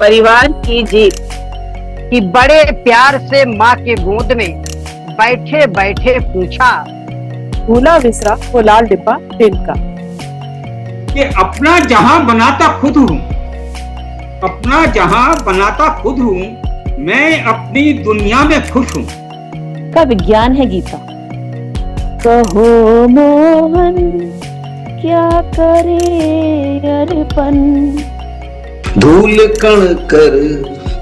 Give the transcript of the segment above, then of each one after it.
परिवार की जीत। कि बड़े प्यार से माँ के गोद में बैठे बैठे पूछा, भूला विसरा वो लाल डिब्बा दिल का। कि अपना जहां बनाता खुद हूँ, अपना जहां बनाता खुद हूँ, मैं अपनी दुनिया में खुश हूँ। का विज्ञान है गीता। कहो मोहन क्या करे अर्पण, धूल कण कर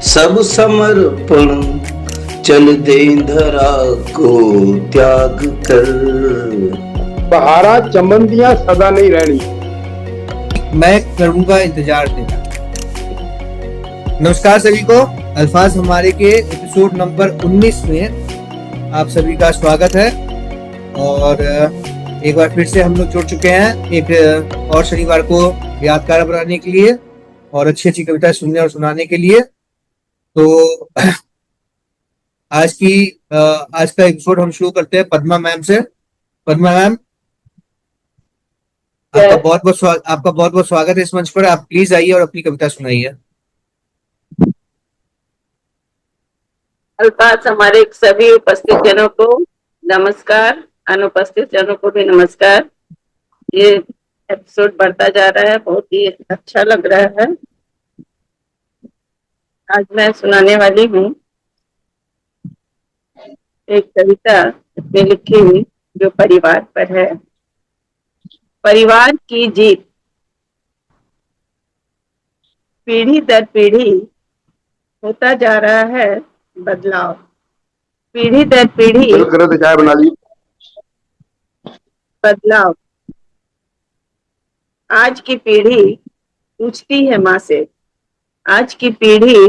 सब समर्पण, चल दे धरा को त्याग कर। बहारा चमंदियां सदा नहीं रहनी, मैं करूंगा इंतजार तेरा। नमस्कार सभी को, अल्फाज हमारे के एपिसोड नंबर 19 में आप सभी का स्वागत है। और एक बार फिर से हम लोग जुड़ चुके हैं एक और शनिवार को यादगार बनाने के लिए और अच्छी अच्छी कविताएं सुनने और सुनाने के लिए। तो आज का एपिसोड हम शुरू करते हैं पद्मा मैम से। पद्मा मैम, आपका बहुत बहुत स्वागत है इस मंच पर। आप प्लीज आइए और अपनी कविता सुनाइए। अल्फाज हमारे सभी उपस्थित जनों को नमस्कार, अनुपस्थित जनों को भी नमस्कार। ये एपिसोड बढ़ता जा रहा है, बहुत ही अच्छा लग रहा है। आज मैं सुनाने वाली हूँ एक कविता अपने लिखी हुई जो परिवार पर है। परिवार की जीत। पीढ़ी दर पीढ़ी होता जा रहा है बदलाव। पीढ़ी दर पीढ़ी चाय बना ली। बदलाव। आज की पीढ़ी पूछती है माँ से, आज की पीढ़ी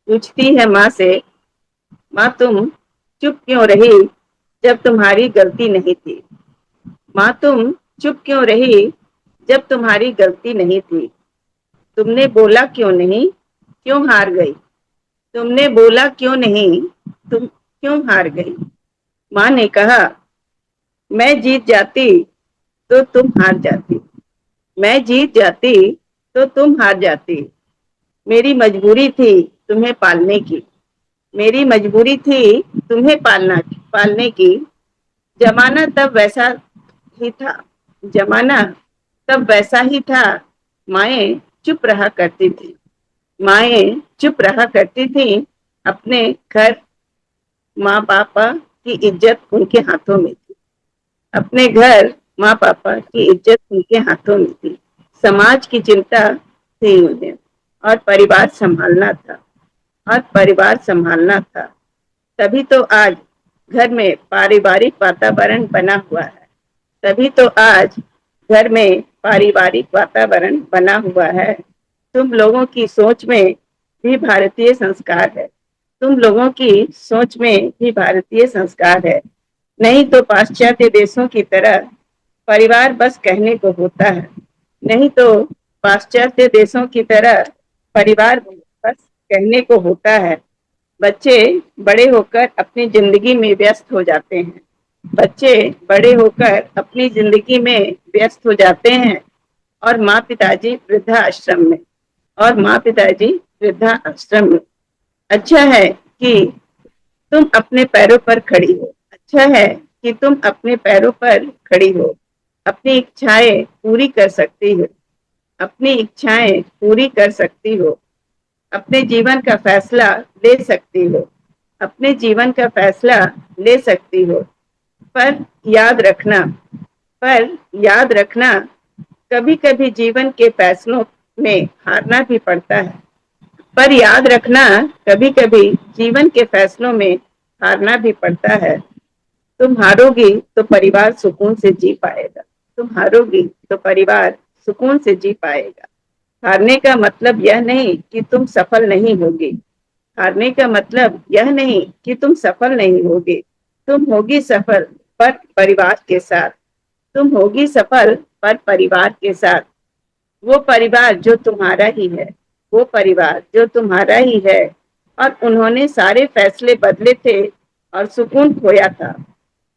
पूछती है माँ से, माँ तुम चुप क्यों रही जब तुम्हारी गलती नहीं थी। माँ तुम चुप क्यों रही जब तुम्हारी गलती नहीं थी। तुमने बोला क्यों नहीं, क्यों हार गई। तुमने बोला क्यों नहीं, तुम क्यों हार गई। माँ ने कहा मैं जीत जाती तो तुम हार जाती, मैं जीत जाती तो तुम हार जाती। मेरी मजबूरी थी तुम्हें पालने की, मेरी मजबूरी थी तुम्हें पालने की। जमाना तब वैसा ही था, जमाना तब वैसा ही था। माएँ चुप रहा करती थी, माएँ चुप रहा करती थी। अपने घर माँ पापा की इज्जत उनके हाथों में थी, अपने घर माँ पापा की इज्जत उनके हाथों में थी। समाज की चिंता थी उन्हें और परिवार संभालना था, और परिवार संभालना था। तभी तो आज घर में पारिवारिक वातावरण बना हुआ है, तभी तो आज घर में पारिवारिक वातावरण बना हुआ है। तुम लोगों की सोच में भी भारतीय संस्कार है, तुम लोगों की सोच में भी भारतीय संस्कार है। नहीं तो पाश्चात्य देशों की तरह परिवार बस कहने को होता है, नहीं तो पाश्चात्य देशों की तरह परिवार बस कहने को होता है। बच्चे बड़े होकर अपनी जिंदगी में व्यस्त हो जाते हैं, बच्चे बड़े होकर अपनी जिंदगी में व्यस्त हो जाते हैं और माँ पिताजी वृद्धाश्रम में, और माँ पिताजी वृद्धाश्रम में। अच्छा है कि तुम अपने पैरों पर खड़ी हो, अच्छा है कि तुम अपने पैरों पर खड़ी हो। अपनी इच्छाएं पूरी कर सकती हो, अपनी इच्छाएं पूरी कर सकती हो। अपने जीवन का फैसला ले सकती हो, अपने जीवन का फैसला ले सकती हो। पर याद रखना, पर याद रखना, कभी कभी जीवन के फैसलों में हारना भी पड़ता है। पर याद रखना, कभी कभी जीवन के फैसलों में हारना भी पड़ता है। तुम हारोगी तो परिवार सुकून से जी पाएगा, तुम हारोगी तो परिवार सुकून से जी पाएगा। हारने का मतलब यह नहीं कि तुम सफल नहीं होगी, हारने का मतलब यह नहीं कि तुम सफल नहीं होगे। तुम होगी सफल पर परिवार के साथ, तुम होगी सफल पर परिवार के साथ। वो परिवार जो तुम्हारा ही है, वो परिवार जो तुम्हारा ही है। और उन्होंने सारे फैसले बदले थे और सुकून खोया था,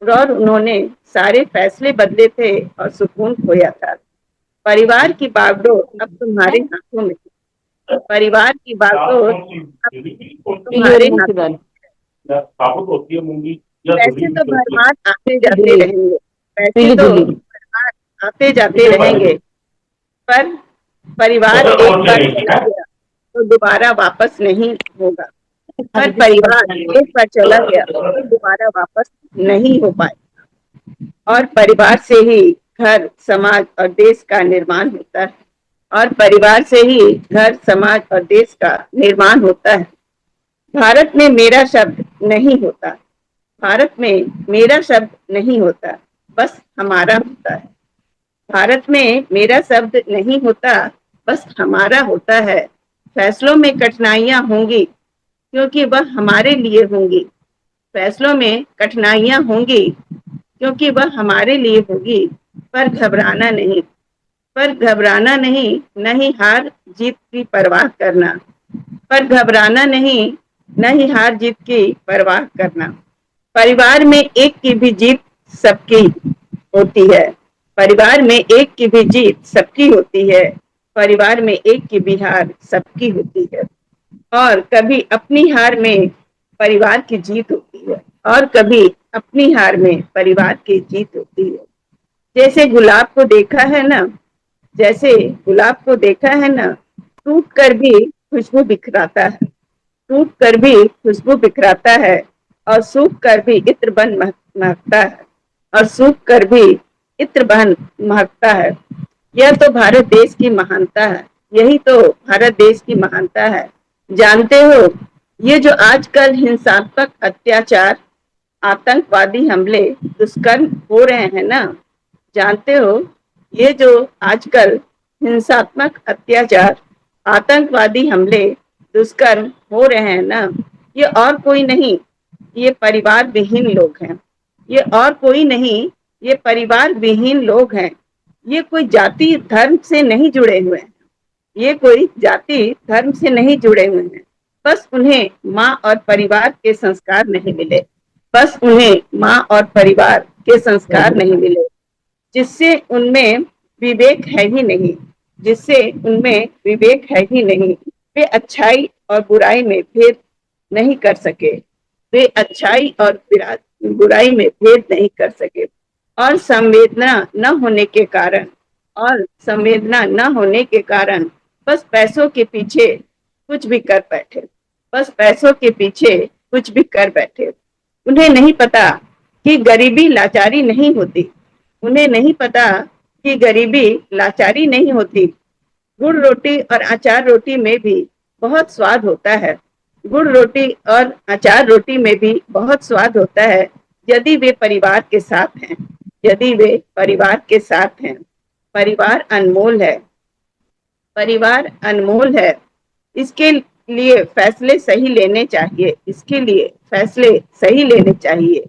और उन्होंने सारे फैसले बदले थे और सुकून खोया था। परिवार की बागडोर अब तुम्हारे हाथों में, परिवार की बातों तुम्हारे क्लियर हाथ। मुंशी पैसे तो भरमार आते जाते रहेंगे, पैसे पीली तो दिल्ली। भरमार आते जाते रहेंगे, पर परिवार एक बार चला गया तो दोबारा वापस नहीं होगा। पर परिवार एक बार चला गया तो दोबारा वापस नहीं हो पाए। और परिवार से ही घर, समाज और देश का निर्माण होता है। और परिवार से ही घर, समाज और देश का निर्माण होता है। भारत में मेरा शब्द नहीं होता, भारत में मेरा शब्द नहीं होता, बस हमारा होता है। भारत में मेरा शब्द नहीं होता, बस हमारा होता है। फैसलों में कठिनाइयां होंगी क्योंकि वह हमारे लिए होंगी। फैसलों में कठिनाइयां होंगी क्योंकि वह हमारे लिए होगी। पर घबराना नहीं, पर घबराना नहीं, नहीं हार जीत की परवाह करना। पर घबराना नहीं, नहीं हार जीत की परवाह करना। परिवार में एक की भी जीत सबकी होती है। परिवार में एक की भी जीत सबकी होती है। परिवार में एक की भी हार सबकी होती है। और कभी अपनी हार में परिवार की जीत होती है, और कभी अपनी हार में परिवार की जीत होती है। जैसे गुलाब को देखा है ना, जैसे गुलाब को देखा है ना, टूट कर भी खुशबू बिखराता है, टूट कर भी खुशबू बिखराता है, और सूख कर भी इत्र बन महकता है, और सूख कर भी इत्र बन महकता है। यह तो भारत देश की महानता है, यही तो भारत देश की महानता है। जानते हो, ये जो आजकल हिंसात्मक अत्याचार, आतंकवादी हमले, दुष्कर्म हो रहे हैं ना, जानते हो, ये जो आजकल हिंसात्मक अत्याचार, आतंकवादी हमले, दुष्कर्म हो रहे हैं ना, ये और कोई नहीं, ये परिवार विहीन लोग हैं। ये और कोई नहीं, ये परिवार विहीन लोग हैं। ये कोई जाति धर्म से नहीं जुड़े हुए हैं, ये कोई जाति धर्म से नहीं जुड़े हुए हैं। बस उन्हें माँ और परिवार के संस्कार नहीं मिले, बस उन्हें माँ और परिवार के संस्कार नहीं मिले, जिससे उनमें विवेक है ही नहीं, जिससे उनमें विवेक है ही नहीं। वे अच्छाई और बुराई में भेद नहीं कर सके, वे अच्छाई और बुराई में भेद नहीं कर सके। और संवेदना न होने के कारण, और संवेदना न होने के कारण बस पैसों के पीछे कुछ भी कर बैठे, बस पैसों के पीछे कुछ भी कर बैठे। उन्हें नहीं पता कि गरीबी लाचारी नहीं होती, उन्हें नहीं पता कि गरीबी लाचारी नहीं होती। गुड़ रोटी और अचार रोटी में भी बहुत स्वाद होता है, गुड़ रोटी और अचार रोटी में भी बहुत स्वाद होता है, यदि वे परिवार के साथ हैं, यदि वे परिवार के साथ हैं। परिवार अनमोल है, परिवार अनमोल है। इसके लिए फैसले सही लेने चाहिए, इसके लिए फैसले सही लेने चाहिए।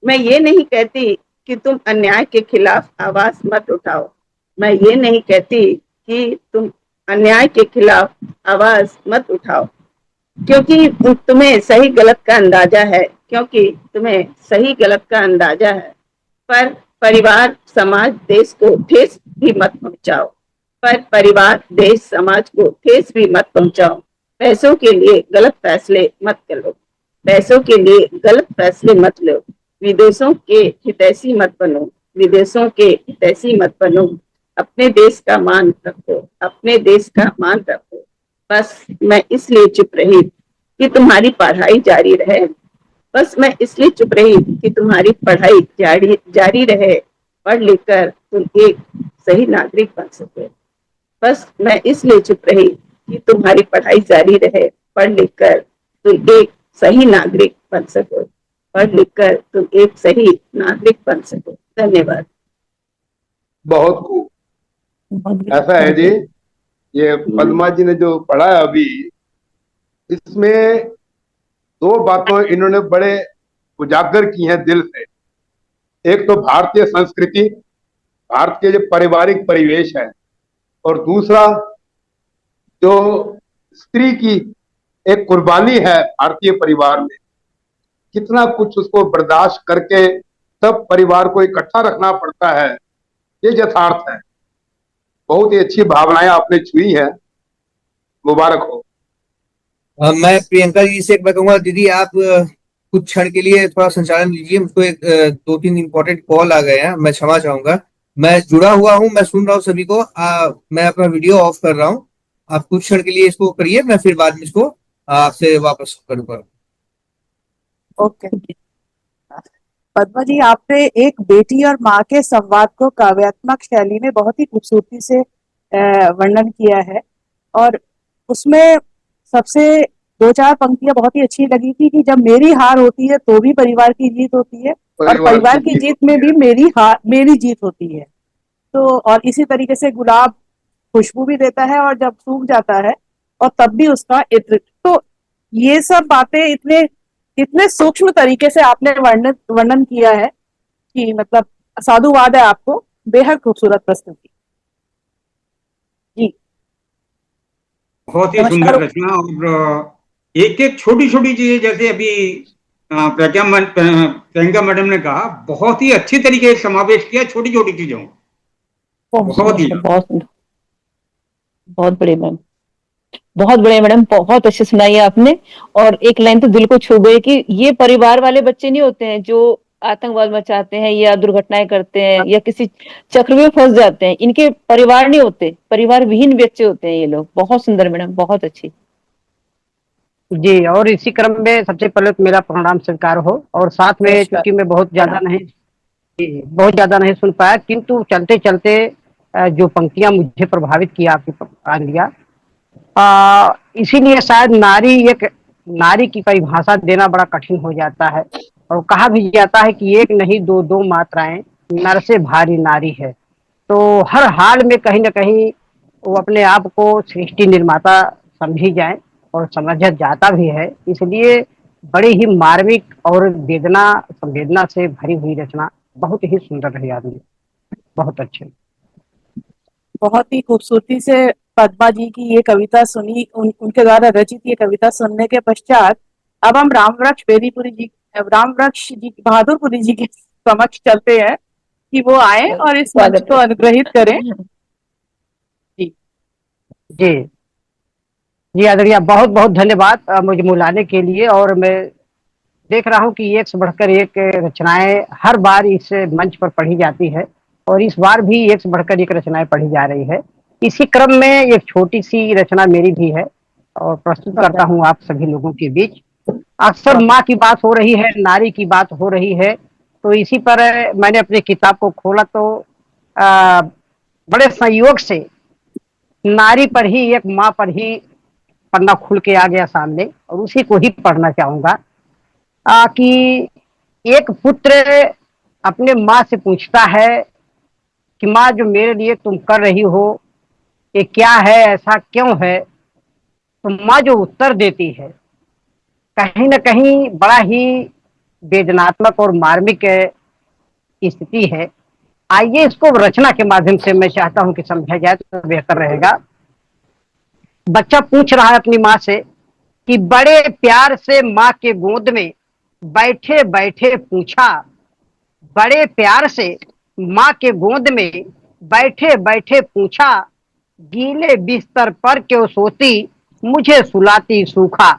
मैं ये नहीं कहती कि तुम अन्याय के खिलाफ आवाज मत उठाओ, मैं ये नहीं कहती कि तुम अन्याय के खिलाफ आवाज मत उठाओ, क्योंकि तुम्हें सही गलत का अंदाजा है, क्योंकि तुम्हें सही गलत का अंदाजा है। पर परिवार, समाज, देश को ठेस भी मत पहुंचाओ, पर परिवार, देश, समाज को ठेस भी मत पहुंचाओ। पैसों के लिए गलत फैसले मत करो, पैसों के लिए गलत फैसले मत लो। विदेशों के हितैषी मत बनो, विदेशों के हितैषी मत बनो। अपने देश का मान रखो, अपने देश का मान रखो। बस मैं इसलिए चुप रही कि तुम्हारी पढ़ाई जारी रहे, बस मैं इसलिए चुप रही कि तुम्हारी पढ़ाई जारी रहे, पढ़ लिख कर तुम एक सही नागरिक बन सके। बस मैं इसलिए चुप रही कि तुम्हारी पढ़ाई जारी रहे, पढ़ लिख कर तुम एक सही नागरिक बन सको, पढ़ लिख कर तुम एक सही नागरिक बन सको। धन्यवाद। बहुत खूब। ऐसा है जी, ये पद्मा जी ने जो पढ़ा है अभी, इसमें दो बातों इन्होंने बड़े उजागर की हैं दिल से। एक तो भारतीय संस्कृति, भारत के जो पारिवारिक परिवेश है, और दूसरा जो स्त्री की एक कुर्बानी है भारतीय परिवार में, कितना कुछ उसको बर्दाश्त करके तब परिवार को इकट्ठा रखना पड़ता है, ये यथार्थ है। बहुत ही अच्छी भावनाएं आपने छुई है। मुबारक हो। मैं प्रियंका जी से एक बार कहूंगा, दीदी आप कुछ क्षण के लिए थोड़ा संचालन लीजिए, मुझको एक 2-3 इम्पोर्टेंट कॉल आ गए हैं, मैं क्षमा चाहूंगा। मैं जुड़ा हुआ हूं, मैं सुन रहा हूँ सभी को। मैं अपना वीडियो ऑफ कर रहा हूँ, आप कुछ क्षण के लिए इसको करिए, मैं फिर बाद में इसको आपसे वापस करूंगा। ओके। पद्मा जी, आपने एक बेटी और माँ के संवाद को काव्यात्मक शैली में बहुत ही खूबसूरती से वर्णन किया है, और उसमें सबसे 2-4 पंक्तियां बहुत ही अच्छी लगी थी कि जब मेरी हार होती है तो भी परिवार की जीत होती है, और परिवार की जीत में भी मेरी जीत होती है। तो और इसी तरीके से गुलाब खुशबू भी देता है और जब सूख जाता है और तब भी उसका इत्र। तो ये सब बातें इतने इतने सूक्ष्म तरीके से आपने वर्णन किया है कि मतलब साधुवाद है आपको। बेहद खूबसूरत प्रस्तुति जी। बहुत ही नमस्कार। सुंदर रचना, और एक एक छोटी छोटी चीजें, जैसे अभी प्रियंका मैडम ने कहा, बहुत ही अच्छी तरीके से समावेश किया छोटी छोटी चीजों को। बहुत ही बहुत सुंदर, बहुत बड़े मैम, बहुत बड़े मैडम, बहुत अच्छे सुनाई आपने। और एक लाइन तो दिल को छू गई कि ये परिवार वाले बच्चे नहीं होते हैं जो आतंकवाद मचाते हैं या दुर्घटनाएं करते हैं या किसी चक्र में फंस जाते हैं। इनके परिवार नहीं होते, परिवार विहीन बच्चे होते हैं ये लोग। बहुत सुंदर मैडम, बहुत अच्छी जी। और इसी क्रम में सबसे पहले तो मेरा प्रणाम स्वीकार हो, और साथ में चूंकि मैं बहुत ज्यादा नहीं सुन पाया, किंतु चलते चलते जो पंक्तियां मुझे प्रभावित किया आपके प्राण लिया, इसीलिए शायद नारी की परिभाषा देना बड़ा कठिन हो जाता है। और कहा भी जाता है कि एक नहीं दो दो मात्राएं, नर से भारी नारी है। तो हर हाल में कहीं ना कहीं वो अपने आप को सृष्टि निर्माता समझी जाए, और समझा जाता भी है। इसलिए बड़ी ही मार्मिक और वेदना संवेदना से भरी हुई रचना बहुत ही सुंदर रही आदमी, बहुत अच्छे। बहुत ही खूबसूरती से पद्मा जी की ये कविता सुनी, उनके द्वारा रचित ये कविता सुनने के पश्चात अब हम रामवृक्ष जी बहादुरपुरी जी के समक्ष चलते हैं कि वो आए और इस मंच को अनुग्रहित करें। जी जी जी आदरणीय, बहुत बहुत धन्यवाद मुझे बुलाने के लिए। और मैं देख रहा हूँ कि एक से बढ़कर एक रचनाएं हर बार इस मंच पर पढ़ी जाती है, और इस बार भी एक से बढ़कर एक रचनाएं पढ़ी जा रही है। इसी क्रम में एक छोटी सी रचना मेरी भी है, और प्रस्तुत करता हूँ आप सभी लोगों के बीच। अक्सर माँ की बात हो रही है, नारी की बात हो रही है, तो इसी पर मैंने अपनी किताब को खोला तो बड़े संयोग से नारी पर ही, एक माँ पर ही पन्ना खुल के आ गया सामने, और उसी को ही पढ़ना चाहूंगा। कि एक पुत्र अपने माँ से पूछता है कि माँ, जो मेरे लिए तुम कर रही हो ये क्या है, ऐसा क्यों है? तो माँ जो उत्तर देती है कहीं ना कहीं बड़ा ही वेदनात्मक और मार्मिक स्थिति है। आइए इसको रचना के माध्यम से मैं चाहता हूं कि समझा जाए तो बेहतर रहेगा। बच्चा पूछ रहा है अपनी माँ से कि बड़े प्यार से माँ के गोद में बैठे बैठे पूछा, बड़े प्यार से माँ के गोद में बैठे बैठे पूछा, गीले बिस्तर पर क्यों सोती, मुझे सुलाती सूखा।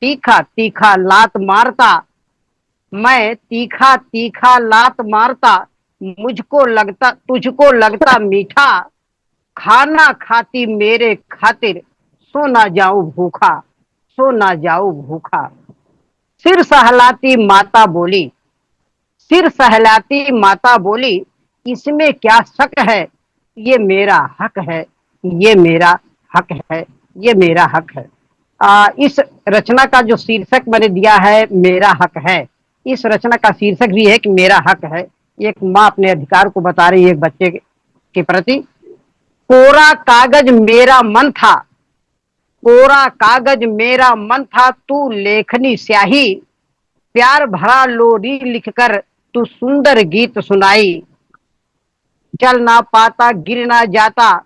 तीखा तीखा लात मारता मैं, तीखा तीखा लात मारता, मुझको लगता तुझको लगता मीठा, खाना खाती मेरे खातिर, सो ना जाऊं भूखा, सो ना जाऊं भूखा। सिर सहलाती माता बोली, सिर सहलाती माता बोली, इसमें क्या शक है, ये मेरा हक है, ये मेरा हक है, ये मेरा हक है। इस रचना का जो शीर्षक मैंने दिया है मेरा हक है, इस रचना का शीर्षक भी है कि मेरा हक है। एक माँ अपने अधिकार को बता रही है एक बच्चे के प्रति। कोरा कागज मेरा मन था, कोरा कागज मेरा मन था, तू लेखनी स्याही, प्यार भरा लोरी लिखकर तू सुंदर गीत सुनाई। चल ना पाता गिर ना जाता,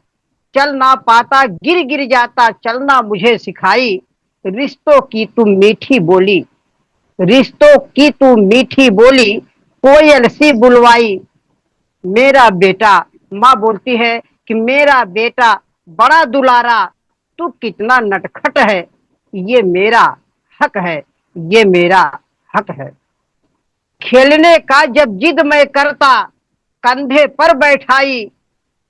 चल ना पाता गिर गिर जाता, चलना मुझे सिखाई। रिश्तों की तू मीठी बोली, रिश्तों की तू मीठी बोली, कोयल सी बुलवाई। मेरा बेटा, माँ बोलती है कि मेरा बेटा बड़ा दुलारा, तू कितना नटखट है, ये मेरा हक है, ये मेरा हक है। खेलने का जब जिद मैं करता, कंधे पर बैठाई,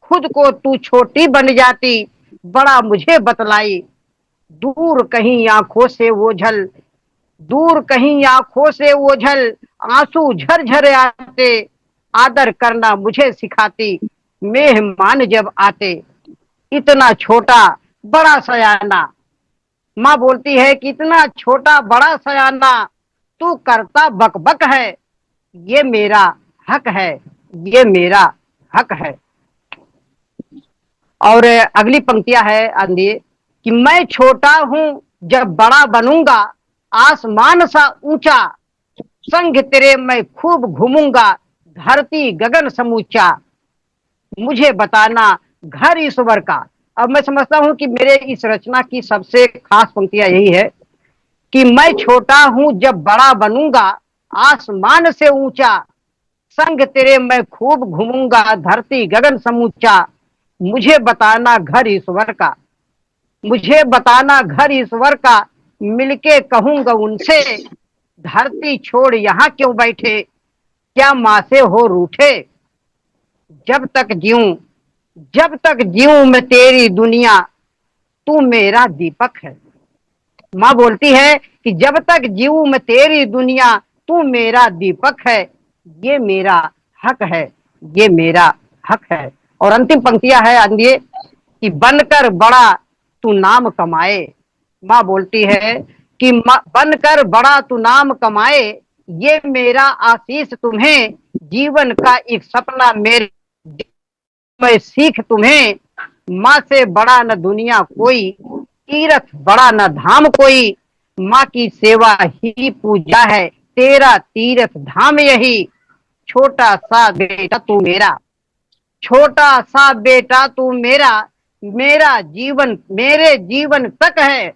खुद को तू छोटी बन जाती, बड़ा मुझे बतलाई। दूर कहीं आंखों से ओझल, दूर कहीं आंखों से ओझल, आंसू झरझर आते, आदर करना मुझे सिखाती, मेहमान जब आते। इतना छोटा बड़ा सयाना, माँ बोलती है कि इतना छोटा बड़ा सयाना, तू करता बकबक है, ये मेरा हक है, ये मेरा हक है। और अगली पंक्तियां है आंधी कि मैं छोटा हूं जब बड़ा बनूंगा, आसमान सा ऊंचा, संग तेरे मैं खूब घूमूंगा, धरती गगन समूचा। मुझे बताना घर ईश्वर का। अब मैं समझता हूं कि मेरे इस रचना की सबसे खास पंक्तियां यही है कि मैं छोटा हूं जब बड़ा बनूंगा, आसमान से ऊंचा, संग तेरे मैं खूब घूमूंगा, धरती गगन समूचा। मुझे बताना घर ईश्वर का, मुझे बताना घर ईश्वर का, मिलके कहूंगा उनसे, धरती छोड़ यहाँ क्यों बैठे, क्या माँ से हो रूठे। जब तक जीऊं, जब तक जीऊं मैं तेरी दुनिया, तू मेरा दीपक है। माँ बोलती है कि जब तक जीऊं मैं तेरी दुनिया, तू मेरा दीपक है, ये मेरा हक है, ये मेरा हक है। और अंतिम पंक्तियां है आंधिए कि बनकर बड़ा तू नाम कमाए। माँ बोलती है कि बनकर बड़ा तू नाम कमाए, ये मेरा आशीष तुम्हें, जीवन का एक सपना मेरे, मैं सीख तुम्हें। माँ से बड़ा न दुनिया कोई, तीर्थ बड़ा न धाम कोई, माँ की सेवा ही पूजा है, तेरा तीर्थ धाम यही। छोटा सा बेटा तू मेरा, छोटा सा बेटा तू मेरा, मेरा जीवन मेरे जीवन तक है,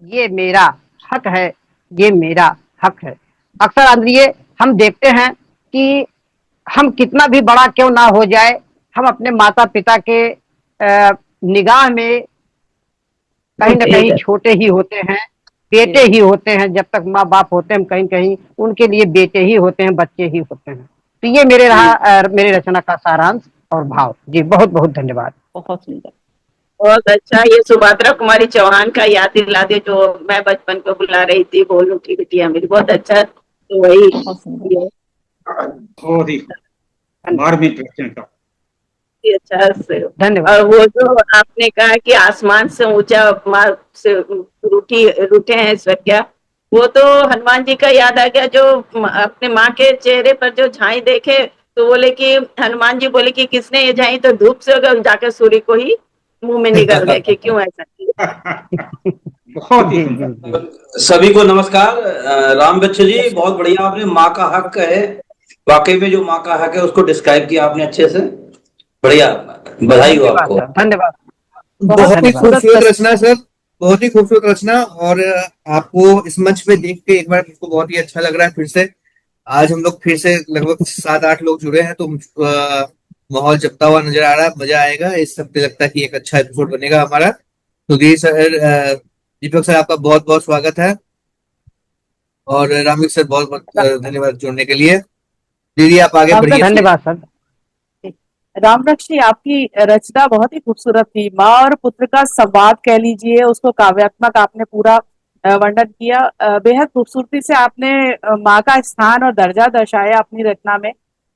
ये मेरा हक है, ये मेरा हक है। अक्सर आंद्रिये हम देखते हैं कि हम कितना भी बड़ा क्यों ना हो जाए, हम अपने माता पिता के निगाह में कहीं ना कहीं छोटे ही होते हैं, बेटे ही होते हैं। जब तक माँ बाप होते हैं, कहीं कहीं उनके लिए बेटे ही होते हैं, बच्चे ही होते हैं। तो ये मेरे रहा मेरे रचना का सारांश और भाव। जी बहुत बहुत धन्यवाद। बहुत सुंदर, बहुत अच्छा। ये सुभद्रा कुमारी चौहान का याद दिला दे, जो मैं बचपन को बुला रही थी, बोल उठी बिटिया मेरी। बहुत अच्छा। तो वही बहुत सुंदर, बहुत ही मार्मिक रचना था। अच्छा से। धन्यवाद। और वो जो आपने कहा कि आसमान से ऊंचा माँ से रूठे हैं ईश्वर, वो तो हनुमान जी का याद आ गया, जो अपने माँ के चेहरे पर जो झाई देखे तो बोले कि हनुमान जी बोले कि किसने ये झाई, तो धूप से होगा, जाकर सूर्य को ही मुंह में निगल गए कि क्यों ऐसा किया। बहुत ही सुंदर। सभी को नमस्कार। राम बच्चन जी, बहुत बढ़िया। आपने माँ का हक है, वाकई में जो माँ का हक है उसको डिस्क्राइब किया आपने अच्छे से। बढ़िया, बधाई हो आपको। धन्यवाद। बहुत ही खूबसूरत रचना सर, बहुत ही खूबसूरत रचना। और आपको इस मंच पे देख के एक बार मुझको बहुत ही अच्छा लग रहा है। फिर से आज हम लोग फिर से लगभग 7-8 लोग जुड़े हैं, तो माहौल जमता हुआ नजर आ रहा है। मजा आएगा। इस हफ्ते लगता है कि एक अच्छा एपिसोड बनेगा हमारा। तो दीपक सर आपका बहुत बहुत स्वागत है, और रामिक सर बहुत बहुत धन्यवाद जुड़ने के लिए। दीदी आप आगे बढ़िए। धन्यवाद सर। रामरक्ष जी, आपकी रचना बहुत ही खूबसूरत थी। माँ और पुत्र का संवाद कह लीजिए, उसको काव्यात्मक आपने पूरा वर्णन किया। बेहद खूबसूरती से आपने माँ का स्थान और दर्जा दर्शाया अपनी रचना में।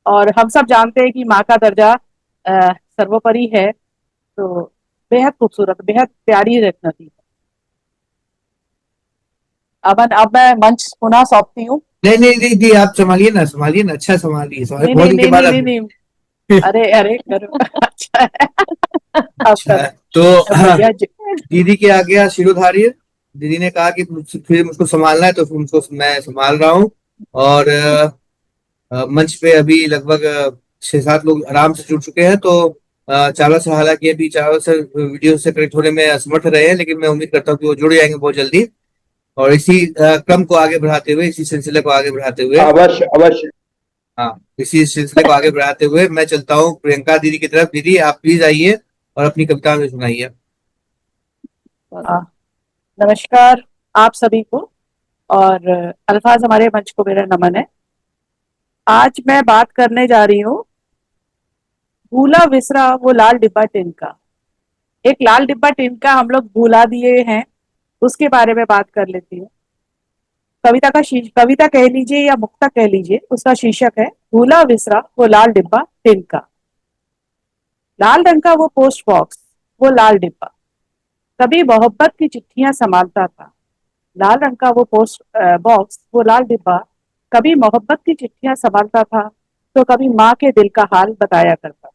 और हम सब जानते हैं कि माँ का दर्जा सर्वोपरि है। तो बेहद खूबसूरत, बेहद प्यारी रचना थी। अमन, अब मैं मंच पुनः सौंपती हूँ। नहीं नहीं दीदी, आप संभालिए ना, संभालिए ना, अच्छा संभालिए। नहीं बहुत नहीं दिन के नहीं बाद नहीं नहीं, अरे अरे करो। अच्छा है। अच्छा है। तो भैया दीदी के आगे शिरोधार्य। दीदी ने कहा कि फिर मुझको संभालना है, तो फिर मुझको मैं संभाल रहा हूँ। और मंच पे अभी लगभग 6-7 लोग आराम से जुड़ चुके हैं। तो चावला सर हालांकि अभी चावला सर वीडियो से कनेक्ट होने में असमर्थ रहे हैं, लेकिन मैं उम्मीद करता हूँ कि वो जुड़ जाएंगे बहुत जल्दी। और इसी क्रम को आगे बढ़ाते हुए, इसी सिलसिले को आगे बढ़ाते हुए, अवश्य अवश्य, हाँ, इसी सिलसिले को आगे बढ़ाते हुए मैं चलता हूँ प्रियंका दीदी की तरफ। दीदी आप प्लीज आइए और अपनी कविता में सुनाइए। नमस्कार आप सभी को, और अल्फाज हमारे मंच को मेरा नमन है। आज मैं बात करने जा रही हूँ भूला बिसरा वो लाल डिब्बा टिन का। एक लाल डिब्बा टिन का हम लोग भूला दिए हैं, उसके बारे में बात कर लेती हूँ। कविता कह लीजिए या मुक्ता कह लीजिए, उसका शीर्षक है भूला बिसरा वो लाल डिब्बा टिन का। लाल रंग का वो पोस्ट बॉक्स, वो लाल डिब्बा, कभी मोहब्बत की चिट्ठियां संभालता था। लाल रंग का वो पोस्ट बॉक्स, वो लाल डिब्बा, कभी मोहब्बत की चिट्ठियां संभालता था, तो कभी माँ के दिल का हाल बताया करता,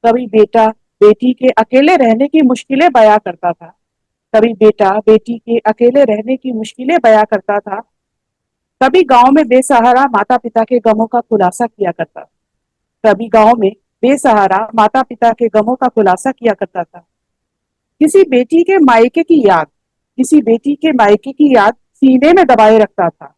कभी बेटा बेटी के अकेले रहने की मुश्किलें बयां करता था, कभी बेटा बेटी के अकेले रहने की मुश्किलें बयां करता था, कभी गांव में बेसहारा माता पिता के गमों का खुलासा किया करता, कभी गांव में बेसहारा माता पिता के गमों का खुलासा किया करता था। किसी बेटी के मायके की याद सीने में दबाए रखता था,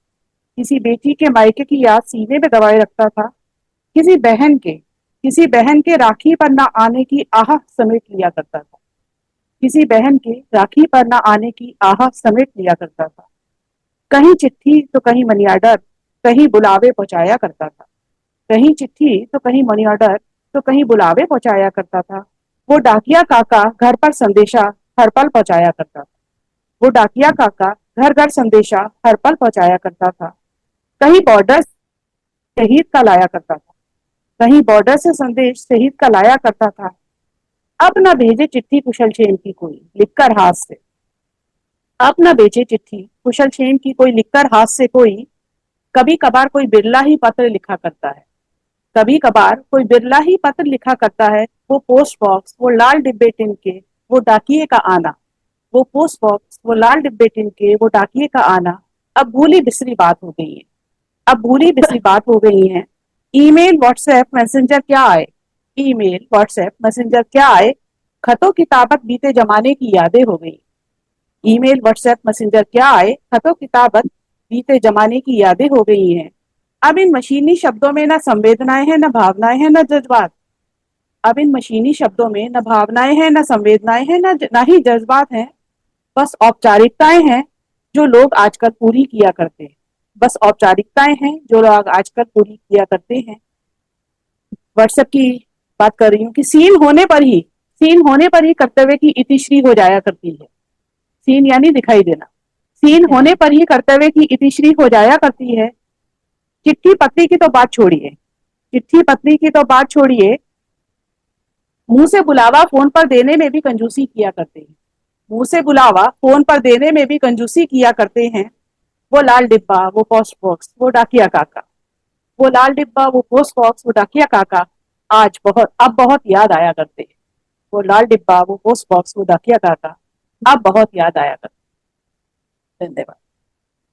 किसी बहन के राखी पर न आने की आह समेट लिया करता था, कहीं चिट्ठी तो कहीं मनी ऑर्डर, कहीं बुलावे पहुंचाया करता था, वो डाकिया काका घर घर संदेशा हर पल पहुंचाया करता था, कहीं बॉर्डर से संदेश शहीद का लाया करता था। अब न भेजे चिट्ठी कुशल क्षेम की कोई लिखकर हाथ से, कभी कभार कोई बिरला ही पत्र लिखा करता है, वो पोस्ट बॉक्स, वो लाल डिब्बे टिन के, वो डाकिए का आना, अब भूली बिसरी बात हो गई है। ईमेल व्हाट्सएप मैसेंजर क्या आए, खतों की ताबत बीते जमाने की यादें हो गई। अब इन मशीनी शब्दों में न संवेदनाएं हैं, न भावनाएं हैं, न जज्बात हैं, बस औपचारिकताएं हैं जो लोग आजकल पूरी किया करते हैं। व्हाट्सएप की बात कर रही हूँ कि सीन होने पर ही कर्तव्य की इतिश्री हो जाया करती है। सीन यानी दिखाई देना। सीन होने पर ही कर्तव्य की इतिश्री हो जाया करती है। चिट्ठी पत्री की तो बात छोड़िए, मुंह से बुलावा फोन पर देने में भी कंजूसी किया करते हैं। वो लाल डिब्बा, वो पोस्ट बॉक्स, वो डाकिया काका अब बहुत याद आया करते हैं। धन्यवाद।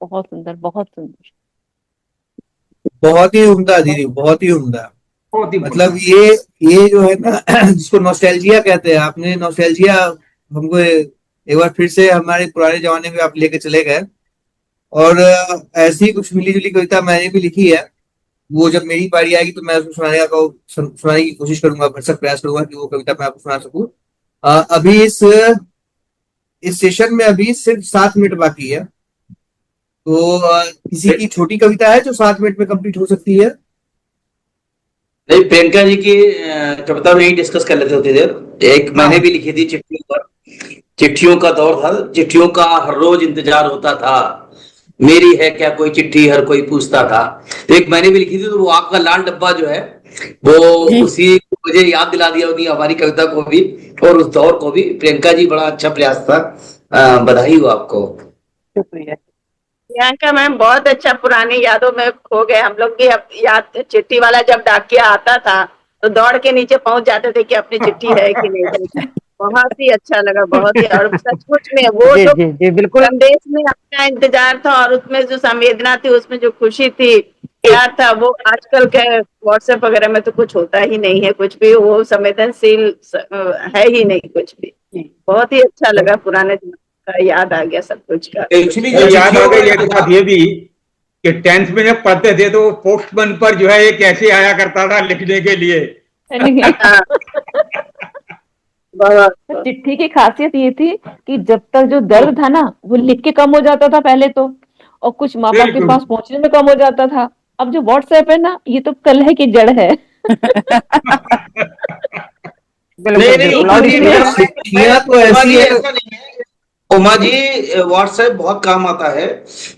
बहुत सुंदर, बहुत सुंदर। बहुत ही उम्दा दीदी, बहुत ही उम्दा। बहुत ही मतलब ये जो है ना, जिसको नॉस्टैल्जिया कहते हैं, आपने नॉस्टैल्जिया हमको एक बार फिर से हमारे पुराने जमाने में आप लेके चले गए। और ऐसी कुछ मिली जुली कविता मैंने भी लिखी है। वो जब मेरी बारी आएगी तो मैं उसको सुनाने की कोशिश करूंगा, भरसक प्रयास करूंगा कि वो कविता मैं आपको सुना सकूं। अभी इस सेशन में अभी सिर्फ 7 मिनट बाकी है, तो किसी की छोटी कविता है जो 7 मिनट में कंप्लीट हो सकती है? नहीं, प्रियंका जी की कविता में ही डिस्कस कर लेते होते थे। एक मैंने भी लिखी थी चिट्ठियों पर। चिट्ठियों का दौर था, चिट्ठियों का हर रोज इंतजार होता था, मेरी है क्या कोई चिट्ठी हर कोई पूछता था। तो एक मैंने भी लिखी थी, तो वो आपका लाल डब्बा जो है वो उसी मुझे याद दिला दिया होगी हमारी कविता को भी और उस दौर को भी। प्रियंका जी बड़ा अच्छा प्रयास था, बधाई हो आपको। शुक्रिया। प्रियंका मैम बहुत अच्छा, पुरानी यादों में खो गए हम लोग भी। अब याद, चिट्ठी वाला जब डाकिया आता था तो दौड़ के नीचे पहुंच जाते थे कि अपनी चिट्ठी है कि नहीं। बहुत ही अच्छा लगा, बहुत ही। और सचमुच में वो जी जो जी जी बिल्कुल। संदेश में अपना इंतजार था और उसमें जो संवेदना थी, उसमें जो खुशी थी, प्यार था, वो आजकल के व्हाट्सएप वगैरह में तो कुछ होता ही नहीं है। कुछ भी वो संवेदनशील है ही नहीं कुछ भी। बहुत ही अच्छा लगा, पुराने का याद आ गया सब कुछ का। एक्चुअली जो याद आ गई एक बात ये भी कि 10th में जब पढ़ते थे तो पोस्टमैन पर जो है ये कैसे आया करता था लिखने के लिए। बहुत तो चिट्ठी की खासियत ये थी कि जब तक जो दर्द था ना वो लिख के कम हो जाता था पहले तो, और कुछ माँ बाप के बिल्कुल। पास पहुंचने में कम हो जाता था। अब जो व्हाट्सएप है ना, ये तो कलह की जड़ है। बिल्कुल नहीं नहीं एक बिल्कुल। और उमा इसी जी मुझे क्रम में चिट्ठियां तो उमा ऐसी जी है। ऐसा नहीं है। उमा जी व्हाट्सएप बहुत काम आता है,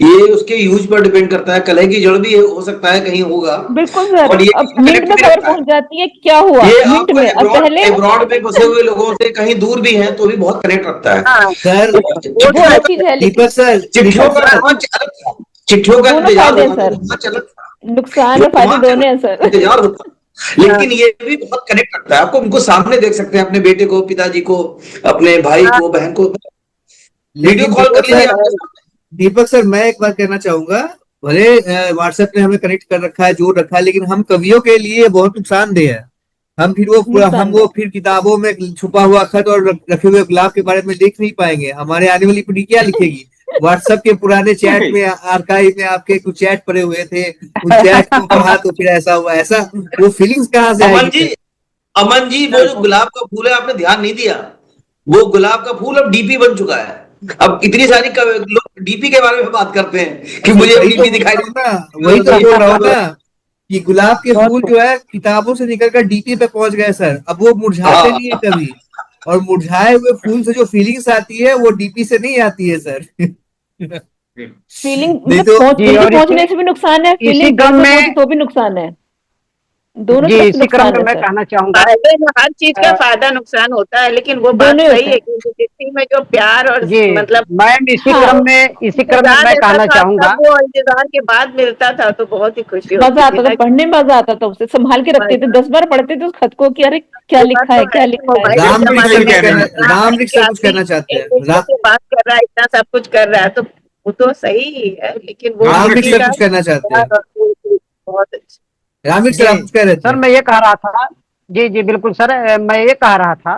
ये उसके यूज पर डिपेंड करता है। कलह की जड़ भी हो सकता है कहीं होगा, बिल्कुल सर, और ये अब भी मिनट कनेक्ट में भी खबर रखता है। पहुंच जाती है क्या हुआ, ये मिनट आपको में। अब पहले एब्रॉड में बसे हुए लोगों से कहीं दूर भी हैं तो भी बहुत कनेक्ट रखता है। हाँ सर वो वो तो अलग है। चीज है, लेकिन दीपक सर, चिट्ठियों दीपक का सर, रोमांच अलग था, चिट्ठियों का दोनों इंतजार फायदे हैं होता था, सर, रोमांच अलग था। नुकसान वो और फायदे रोमांच दोनों अलग हैं था, सर। इंतजार होता था। हाँ लेकिन ये भी बहुत कनेक्ट रखता है, आपको उनको सामने देख सकते हैं, अपने बेटे को, पिताजी को, अपने भाई हाँ को, बहन को, वीडियो लेकिन कॉल वो कर तो लीजिए है। आपके सामने। दीपक सर मैं एक बात कहना चाहूंगा। भले व्हाट्सएप ने हमें कनेक्ट कर रखा है, जोड़ रखा है, लेकिन हम कवियों के लिए बहुत नुकसानदेह है। हम फिर नुकसानदेह। फिर किताबों में छुपा हुआ खत और रखे हुए गुलाब के बारे में लिख नहीं पाएंगे। हमारे आने वाली पीढ़ी क्या लिखेगी? व्हाट्सएप के पुराने चैट में, आर्काइव में आपके कुछ चैट पड़े हुए थे, उन चैट को पढ़ा तो फिर ऐसा हुआ ऐसा, वो फीलिंग्स कहाँ से अमन आएगी जी, फिर? अमन जी, वो जो गुलाब का फूल है आपने ध्यान नहीं दिया, वो गुलाब का फूल अब डीपी बन चुका है। अब इतनी सारी लोग डीपी के बारे में बात करते हैं कि मुझे अब वही तो डीपी बोल दिखाई रहा हूँ ना, वही तो बोल रहा हूँ देती ना कि गुलाब के बहुत फूल जो है किताबों से निकलकर डीपी पे पहुंच गए सर। अब वो मुरझाते हाँ। नहीं है कभी, और मुरझाए हुए फूल से जो फीलिंग्स आती है वो डीपी से नहीं आती है सर। फीलिंग नहीं मतलब तो पहुंच जी, जल्दी और पहुंचने से भी नुकसान है, इसी फीलिंग देर क्रम से में पहुंचे तो भी नुकसान है, दोनों जी तरफ से इसी क्रम नुकसान में है मैं सर। कहना चाहूंगा फायदे में हर चीज का फायदा नुकसान होता है, लेकिन वो बात दोनों ही सही होते है हैं। कि चिट्ठी में जो प्यार और जी मतलब मैम, इसी हाँ, क्रम में इंतजार मैं रहता कहना था, चाहूंगा। तब वो इंतजार के बाद मिलता था तो बहुत ही खुशी होती मजा थी आता था ना। पढ़ने में, मजा आता था, उसे संभाल के रखते थे, 10 बार पढ़ते थे उस खत को कि अरे क्या ये बात लिखा तो है, है क्या कि लिखा है। मोबाइल के रामवृक्ष जमाने सर सही में कुछ कह रहे कहना, हैं। इतना है रामवृक्ष कि सर कुछ आदमी कहना चाहते एक हैं। दूसरे से बात कर रहा है, इतना सब कुछ कर रहा है, तो वो तो सही ही है, लेकिन वो रामवृक्ष चिट्ठी सर का कुछ कहना चाहते हैं। प्यार और वो बहुत अच्छा। रामवृक्ष सर जी आप कुछ कह रहे सर, थे। मैं ये कह रहा था। जी जी बिल्कुल सर, मैं ये कह रहा था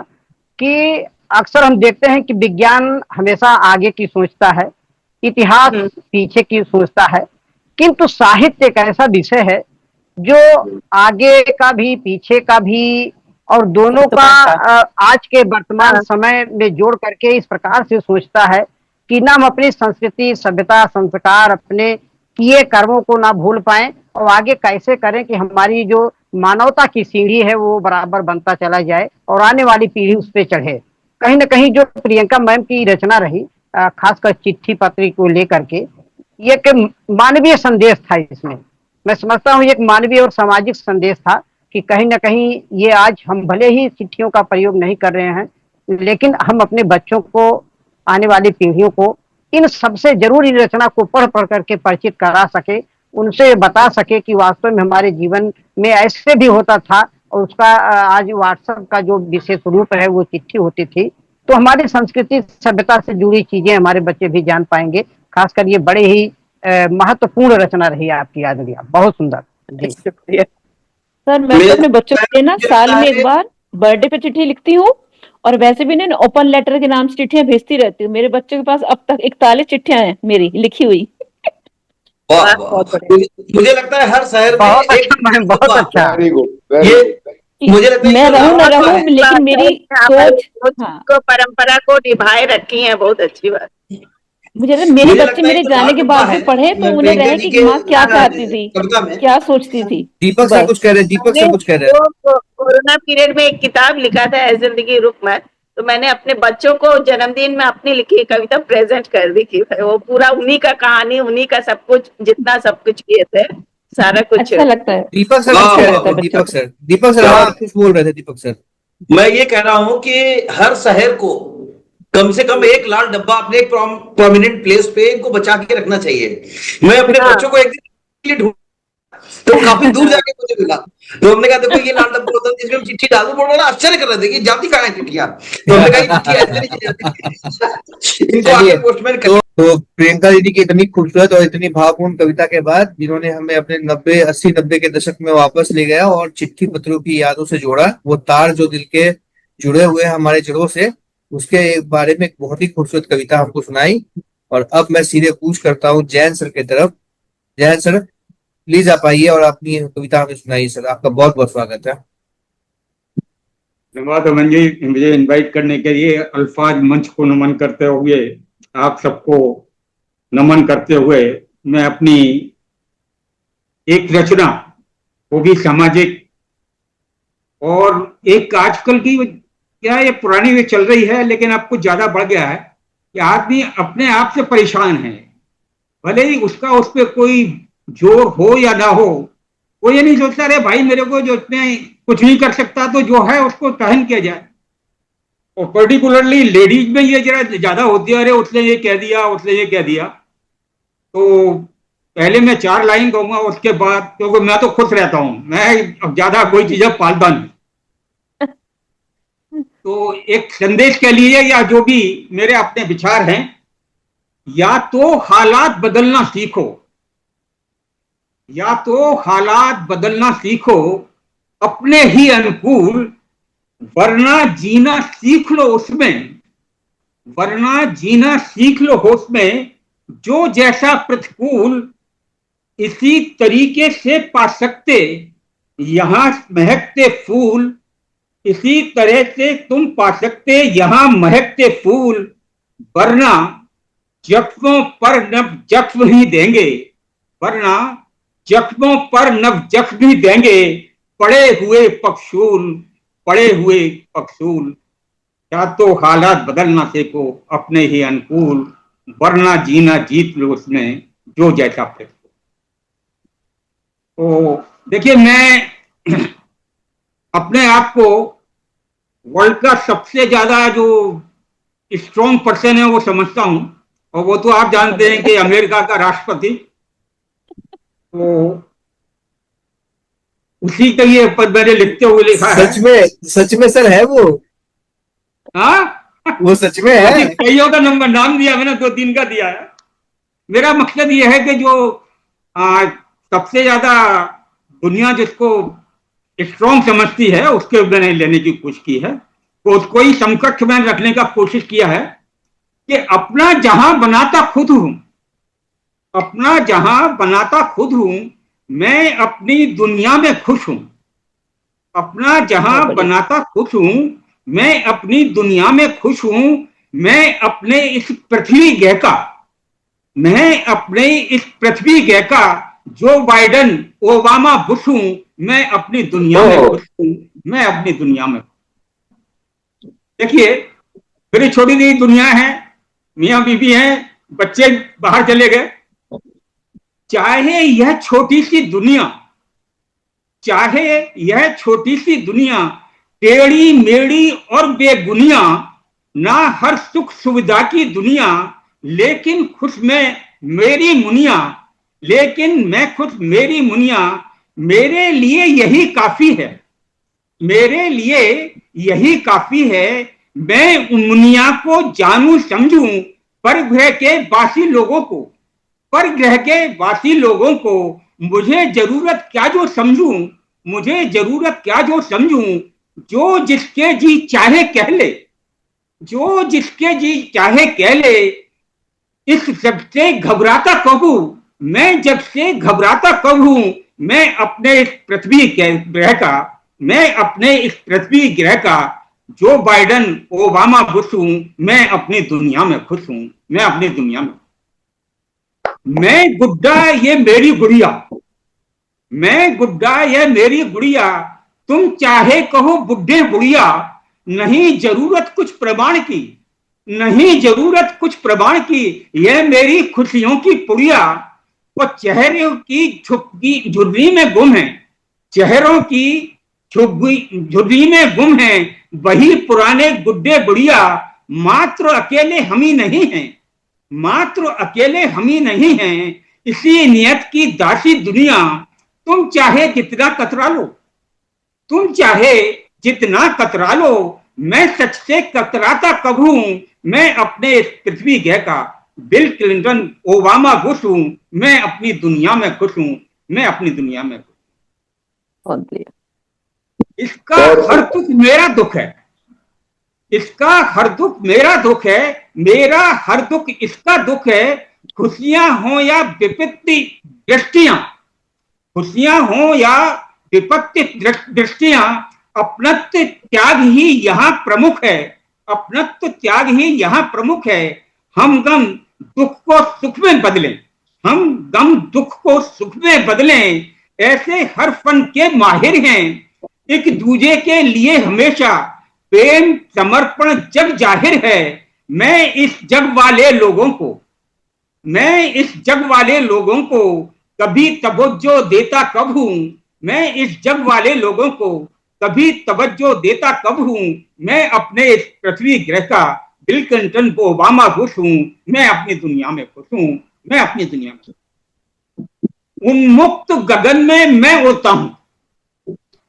कि अक्सर हम देखते हैं कि विज्ञान हमेशा आगे की सोचता है, इतिहास हम्म, पीछे की सोचता है, किंतु साहित्य एक ऐसा विषय है जो आगे का भी पीछे का भी और दोनों का वर्तमान का। आज के वर्तमान हाँ समय में जोड़ करके इस प्रकार से सोचता है कि ना हम अपनी संस्कृति, सभ्यता, संस्कार, अपने किए कर्मों को ना भूल पाएं, और आगे कैसे करें कि हमारी जो मानवता की सीढ़ी है वो बराबर बनता चला जाए और आने वाली पीढ़ी उस पर चढ़े। कहीं ना कहीं जो प्रियंका मैम की रचना रही, खासकर चिट्ठी पत्री को लेकर के, ये एक मानवीय संदेश था इसमें। मैं समझता हूँ ये एक मानवीय और सामाजिक संदेश था कि कहीं ना कहीं ये आज हम भले ही चिट्ठियों का प्रयोग नहीं कर रहे हैं, लेकिन हम अपने बच्चों को, आने वाली पीढ़ियों को इन सबसे जरूर इन रचना को पढ़ पढ़ करके परिचित करा सके, उनसे बता सके कि वास्तव में हमारे जीवन में ऐसे भी होता था, और उसका आज व्हाट्सएप का जो विशेष रूप है वो चिट्ठी होती थी। तो हमारी संस्कृति, सभ्यता से जुड़ी चीजें हमारे बच्चे भी जान पाएंगे। खासकर ये बड़े ही महत्वपूर्ण रचना रही है आपकी यादगिरी, बहुत सुंदर। जी शुक्रिया। सर मैं तो मुझे अपने बच्चों के लिए ना मुझे साल लगता में एक है बार बर्थडे पे चिट्ठी लिखती हूँ, और वैसे भी ना ओपन लेटर के नाम से चिट्ठियां भेजती रहती हूँ। मेरे बच्चों के पास अब तक 41 चिट्ठियां हैं मेरी लिखी हुई। वाह वाह वाह बहुत वाह। बढ़िया। मुझे लगता है हर शहर में बहुत एक अच्छा मैम, बहुत होगा। अच्छा। वेरी गुड, वेरी ये गुड। कि मुझे लगता है ये मैं जो रहूं ना बहुत लापरवाह रहूं, है, अच्छी लेकिन बात है मेरी कि आप सोच, वो चीज हाँ, को, परंपरा को निभाए रखी है, बहुत अच्छी बात। मुझे लगता है मेरे मुझे बच्चे लगता है ये मेरे जो जाने लाल के डब्बा बाद भी है पढ़े तो उन्हें प्रियंका रहे जी कि के माँ क्या चाहती थी, कविता में, क्या सोचती थी। दीपक सर बस कुछ कह रहे हैं, दीपक मैंने सर कुछ कह रहे हैं। जो कोरोना पीरियड में एक किताब लिखा था, ऐ जिंदगी रुक मत, तो मैंने अपने बच्चों को जन्मदिन में अपनी लिखी कविता प्रेजेंट कर दी थी। वो पूरा उन्हीं का कहानी, उन्हीं का सब कुछ, जितना सब कुछ किए थे, सारा कुछ। अच्छा लगता है, दीपक सर कुछ वाह अच्छा कह रहे वाह लगता थे, है वाह, बच्चों दीपक को। सर, दीपक सर क्या हाँ बात कुछ बोल रहे थे दीपक सर। है। मैं ये कह रहा हूं कि हर शहर को कम से कम एक लाल डब्बा अपने एक प्रोमिनेंट प्लेस पे इनको बचा के रखना चाहिए। मैं अपने हाँ बच्चों को एक दिन के लिए ढूंढ, तो काफी दूर जाके मुझे मिला, तो हमने कहा देखो ये लाल डब्बा होता है जिसमें हम चिट्ठी डाल दो। बोल रहा आश्चर्य कर रहे थे कि जाती कहाँ है चिट्ठियां, तो हमने कहा ये चिट्ठी ऐसे नहीं जाती, इनको आके चलिए, पोस्टमैन कर। तो प्रियंका दीदी की इतनी खूबसूरत और इतनी भावपूर्ण कविता के बाद, जिन्होंने हमें अपने 90 80 90 के दशक में वापस ले गया और चिट्ठी पत्रों की यादों से जोड़ा, वो तार जो दिल के जुड़े हुए हैं हमारे जड़ों से, उसके बारे में एक बहुत ही खूबसूरत कविता हमको सुनाई। और अब मैं सीधे कूच करता हूँ जैन सर की तरफ। जैन सर प्लीज आप आइए और अपनी कविता हमें सुनाइए सर, आपका बहुत बहुत स्वागत है। धन्यवाद अमन जी, मुझे इनवाइट करने के लिए। अल्फाज मंच को नमन करते हुए, आप सबको नमन करते हुए, मैं अपनी एक रचना, वो भी सामाजिक, और एक आजकल की, क्या ये पुरानी भी चल रही है लेकिन अब कुछ ज्यादा बढ़ गया है, कि आदमी अपने आप से परेशान है, भले ही उसका उस पर कोई जोर हो या ना हो। वो ये नहीं सोचता अरे भाई मेरे को जो इतने कुछ नहीं कर सकता, तो जो है उसको सहन किया जाए। और पर्टिकुलरली लेडीज में ये जरा ज्यादा होती है, अरे उसने ये कह दिया, उसने ये कह दिया। तो पहले मैं 4 लाइन कहूंगा, उसके बाद, क्योंकि मैं तो खुश रहता हूं, मैं अब ज्यादा कोई चीजें पालता नहीं। तो एक संदेश कह लीजिए या जो भी मेरे अपने विचार हैं, या तो हालात बदलना सीखो, या तो हालात बदलना सीखो अपने ही अनुकूल, वरना जीना सीख लो उसमें, वरना जीना सीख लो उसमें, जो जैसा प्रतिकूल इसी तरीके से पा सकते, यहां महकते फूल इसी तरह से तुम पा सकते, यहां महकते फूल, वरना जख्मों पर नव जख्म ही देंगे, वरना जख्मों पर नव जख्म ही देंगे, पड़े हुए पक्षूल, पड़े हुए पक्षूल। या तो हालात बदलना सीखो अपने ही अनुकूल, वरना जीना जीत लो उसमें, जो जैसा प्रतिकूल। तो देखिए, मैं अपने आप को वर्ल्ड का सबसे ज्यादा जो स्ट्रॉन्ग पर्सन है वो समझता हूं, और वो तो आप जानते हैं कि अमेरिका का राष्ट्रपति। तो उसी के लिए पर मैंने लिखते हुए लिखा है। सच में सर है वो? हाँ, वो सच में है? कईयों का नंबर नाम दिया मैंने, 2-3 का दिया है। मेरा मकसद ये है कि जो सबसे ज्यादा दुनिया जिसको स्ट्रॉन्ग समझती है, उसके मैंने लेने की कोशिश की है। तो उसको ही समकक्ष में रखने का कोशिश किया है कि अपना जहां बनाता खुद हूं, अपना जहां बनाता खुद हूं, मैं अपनी दुनिया में खुश हूं। अपना जहां बनाता खुश हूं, मैं अपनी दुनिया में खुश हूं। मैं अपने इस पृथ्वी ग्रह का, मैं अपने इस पृथ्वी ग्रह का जो बाइडेन ओबामा बुश हूं, मैं अपनी दुनिया में खुश हूं, मैं अपनी दुनिया में। देखिए, मेरी छोटी सी दुनिया है, मियां बीबी हैं, बच्चे बाहर चले गए। चाहे यह छोटी सी दुनिया, चाहे यह छोटी सी दुनिया टेढ़ी मेढ़ी और बेगुनिया, ना हर सुख सुविधा की दुनिया, लेकिन खुश में मेरी मुनिया, लेकिन मैं खुश मेरी मुनिया, मेरे लिए यही काफी है, मेरे लिए यही काफी है। मैं मुनिया को जानूं समझूं, पर ग्रह के वासी लोगों को, पर ग्रह के वासी लोगों को, मुझे जरूरत क्या जो समझूं, मुझे जरूरत क्या जो समझूं, जो जिसके जी चाहे कह ले, जो जिसके जी चाहे कह ले। इस जग से घबराता कहूं, मैं जग से घबराता कहूं, मैं अपने इस पृथ्वी ग्रह का, मैं अपने इस पृथ्वी ग्रह का जो बाइडेन ओबामा बुश हूं, मैं अपनी दुनिया में खुश हूं, मैं अपनी दुनिया में। मैं गुड्डा ये मेरी गुड़िया, मैं गुड्डा ये मेरी गुड़िया, तुम चाहे कहो बुढ़े बुढ़िया, नहीं जरूरत कुछ प्रमाण की, नहीं जरूरत कुछ प्रमाण की, यह मेरी खुशियों की पुड़िया। और चेहरों की झुर्री में गुम है, चेहरों की झुर्री में गुम है, वही पुराने गुड्डे बुढ़िया। मात्र अकेले हम ही नहीं हैं, मात्र अकेले हम ही नहीं हैं, इसी नियत की दासी दुनिया। तुम चाहे जितना कतरा लो, तुम चाहे जितना कतरा लो, मैं सच से कतराता कब हूं, मैं अपने इस पृथ्वी ग्रह का बिल क्लिंटन ओबामा बुश हूं, मैं अपनी दुनिया में खुश हूं, मैं अपनी दुनिया में खुश हूं। इसका हर दुख मेरा दुख है, इसका हर दुख मेरा दुख है, मेरा हर दुख इसका दुख है। खुशियां हो या विपत्ति दृष्टियां, खुशियां हो या विपत्ति दृष्टियां, अपनत्व त्याग ही यहाँ प्रमुख है, अपनत्व त्याग ही यहाँ प्रमुख है। हम गम दुख को सुख में बदलें, हम गम दुख को सुख में बदलें, ऐसे हर फन के माहिर हैं। एक दूजे के लिए हमेशा प्रेम समर्पण जग जाहिर है। मैं इस जग वाले लोगों को कभी तवज्जो देता कब हूं, मैं इस जग वाले लोगों को कभी तवज्जो देता कब हूं। मैं अपने इस पृथ्वी ग्रह का बिल क्लिंटन ओबामा बुश हूं, मैं अपनी दुनिया में खुश हूं, मैं अपनी दुनिया में। उन्मुक्त गगन में मैं उड़ता हूं,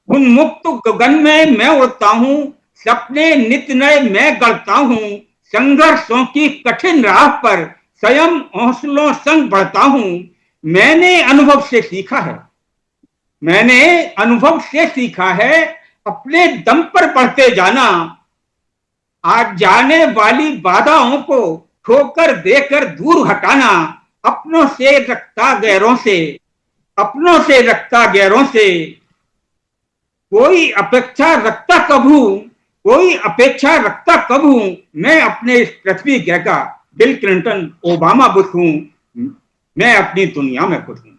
उन्मुक्त गगन में मैं उड़ता हूं, सपने नित नए मैं गढ़ता हूं। संघर्षों की कठिन राह पर स्वयं हौसलों संग बढ़ता हूं। मैंने अनुभव से सीखा है अपने दम पर बढ़ते जाना। आज जाने वाली बाधाओं को ठोकर देकर दूर हटाना। अपनों से रखता गैरों से कोई अपेक्षा रखता कब हूं। मैं अपने इस पृथ्वी ग्रह का बिल क्लिंटन ओबामा बुश हूं, मैं अपनी दुनिया में खुश हूं।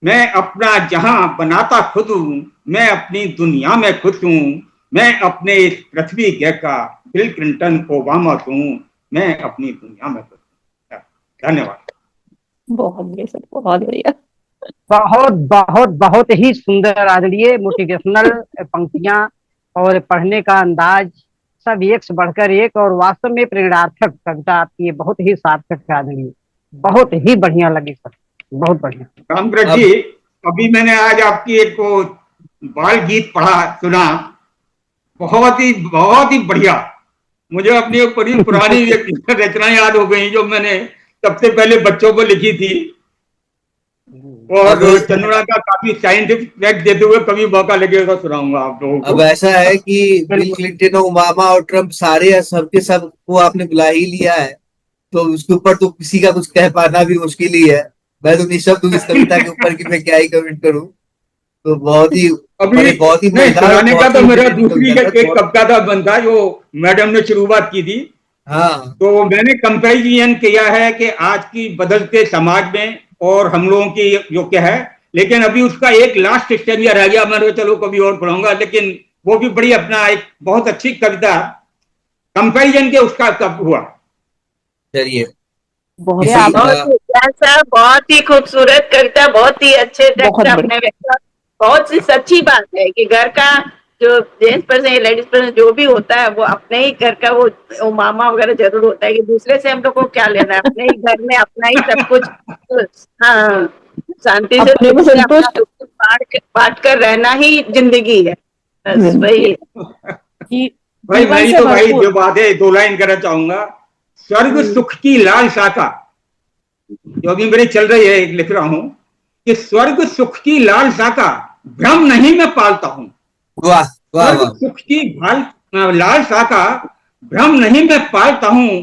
मैं अपना जहां बनाता खुद हूं, मैं अपनी दुनिया में खुश हूं। मैं अपने इस पृथ्वी ग्रह का बिल क्लिंटन ओबामा हूं, मैं अपनी दुनिया में खुश हूं। धन्यवाद। बहुत बढ़िया सर, बहुत बढ़िया। बहुत बहुत बहुत ही सुंदर आदरणीय मोटिवेशनल पंक्तियां और पढ़ने का अंदाज सब एक से बढ़कर एक, और वास्तव में प्रेरणार्थक कविता आपकी ये बहुत ही सार्थक है आदरणीय, बहुत ही बढ़िया लगी सर, बहुत बढ़िया। रामकृष्ण जी, अभी मैंने आज आपकी एक बाल गीत सुना, बहुत ही बढ़िया। मुझे अपनी एक बड़ी पुरानी रचना याद हो गई जो मैंने सबसे पहले बच्चों को लिखी थी, और चंद्रमा का काफी साइंटिफिक फैक्ट देते हुए कभी मौका लगेगा सुनाऊंगा आप लोगों को। अब ऐसा है कि बिल क्लिंटन, ओबामा और ट्रम्प सारे सबके सब को आपने बुला ही लिया है, तो उसके ऊपर तो किसी का कुछ कह पाना भी मुश्किल ही है। मैं तो निःशब्द हूँ इस कविता के ऊपर कि मैं क्या ही कमेंट करूं। तो बहुत ही सुनाने का तो मेरा दूसरी एक कविता था बनता जो मैडम ने शुरुआत की थी। हाँ, तो मैंने कंपैरिजन किया है कि आज की बदलते समाज में और हम लोगों की जो क्या है, लेकिन अभी उसका एक लास्ट स्टेज रह गया। मैं चलो कभी और पढ़ूंगा, लेकिन वो भी बड़ी अपना एक बहुत अच्छी कविता कंपैरिजन के उसका कब हुआ। चलिए, बहुत ही खूबसूरत कविता, बहुत ही अच्छे टेक्स्ट आपने लिखा। बहुत सी सच्ची बात है कि घर का जो जेंट्स पर्सन या लेडीज पर्सन जो भी होता है वो अपने ही घर का वो मामा वगैरह जरूर होता है कि दूसरे से हम लोग को क्या लेना है, अपने ही घर में अपना ही सब कुछ। हाँ, शांति से बांट कर रहना ही जिंदगी है, बस वही। भाई जो बात है 2 लाइन कहना चाहूंगा। स्वर्ग सुख की लाल शाखा जो अभी मेरी चल रही है, लिख रहा हूं कि स्वर्ग सुख की लाल शाखा भ्रम नहीं मैं पालता हूं। वाह वाह, स्वर्ग सुख की लाल शाखा भ्रम नहीं मैं पालता हूं।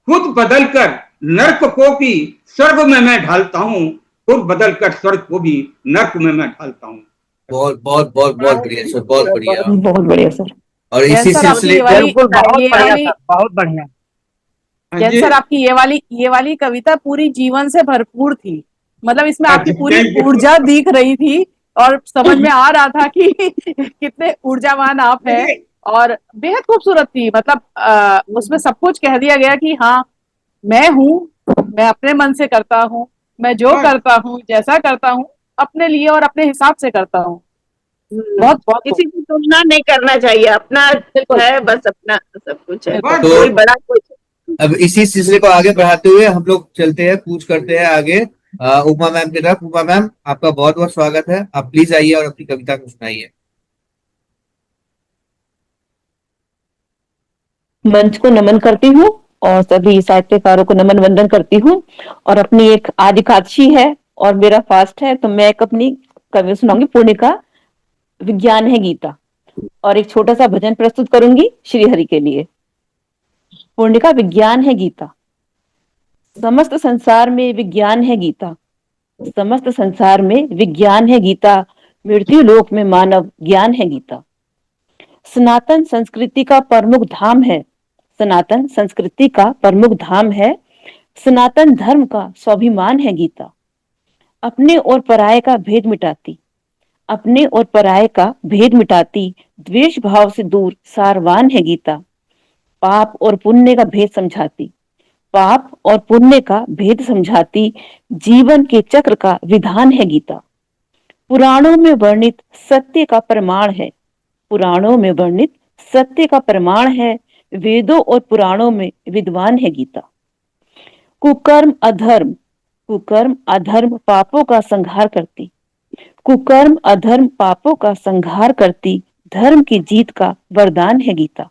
खुद बदल कर नर्क को भी स्वर्ग में मैं ढालता हूं, खुद बदल कर स्वर्ग को भी नर्क में मैं ढालता हूं। बहुत बहुत बहुत बहुत बढ़िया सर, बहुत बढ़िया, बहुत बढ़िया सर। और इसी सिलसिले बहुत बढ़िया। जैन सर, आपकी ये वाली कविता पूरी जीवन से भरपूर थी। मतलब इसमें आपकी पूरी ऊर्जा दिख रही थी और समझ में आ रहा था कि कितने ऊर्जावान आप हैं, और बेहद खूबसूरत थी। मतलब उसमें सब कुछ कह दिया गया कि हाँ, मैं हूँ, मैं अपने मन से करता हूँ, मैं जो करता हूँ, जैसा करता हूँ, अपने लिए और अपने हिसाब से करता हूँ। बहुत बहुत किसी की तुलना नहीं करना चाहिए, अपना है बस, अपना सब कुछ है, कोई बड़ा कुछ। अब इसी सिलसिले को आगे बढ़ाते हुए हम लोग चलते हैं, पूछ करते हैं आगे उमा मैम की तरफ। उमा मैम, आपका बहुत बहुत स्वागत है, आप प्लीज आइए और अपनी कविता को सुनाइए। मंच को नमन करती हूँ और सभी साहित्यकारों को नमन वंदन करती हूँ। और अपनी एक आज एकादशी है और मेरा फास्ट है, तो मैं एक अपनी कविता सुनाऊंगी, पूर्णिका विज्ञान है गीता, और एक छोटा सा भजन प्रस्तुत करूंगी श्री हरि के लिए। पूर्णिका विज्ञान है गीता, समस्त संसार में विज्ञान है गीता, समस्त संसार में विज्ञान है गीता, मृत्यु लोक में मानव ज्ञान है गीता। सनातन संस्कृति का प्रमुख धाम है। सनातन संस्कृति का प्रमुख धाम है। सनातन धर्म का स्वाभिमान है गीता। अपने और पराये का भेद मिटाती, अपने और पराये का भेद मिटाती, द्वेष भाव से दूर सारवान है गीता। पाप और पुण्य का भेद समझाती, पाप और पुण्य का भेद समझाती, जीवन के चक्र का विधान है गीता। पुराणों में वर्णित सत्य का प्रमाण है, पुराणों में वर्णित सत्य का प्रमाण है, वेदों और पुराणों में विद्वान है गीता। कुकर्म अधर्म, कुकर्म अधर्म पापों का संहार करती, कुकर्म अधर्म पापों का संहार करती, धर्म की जीत का वरदान है गीता।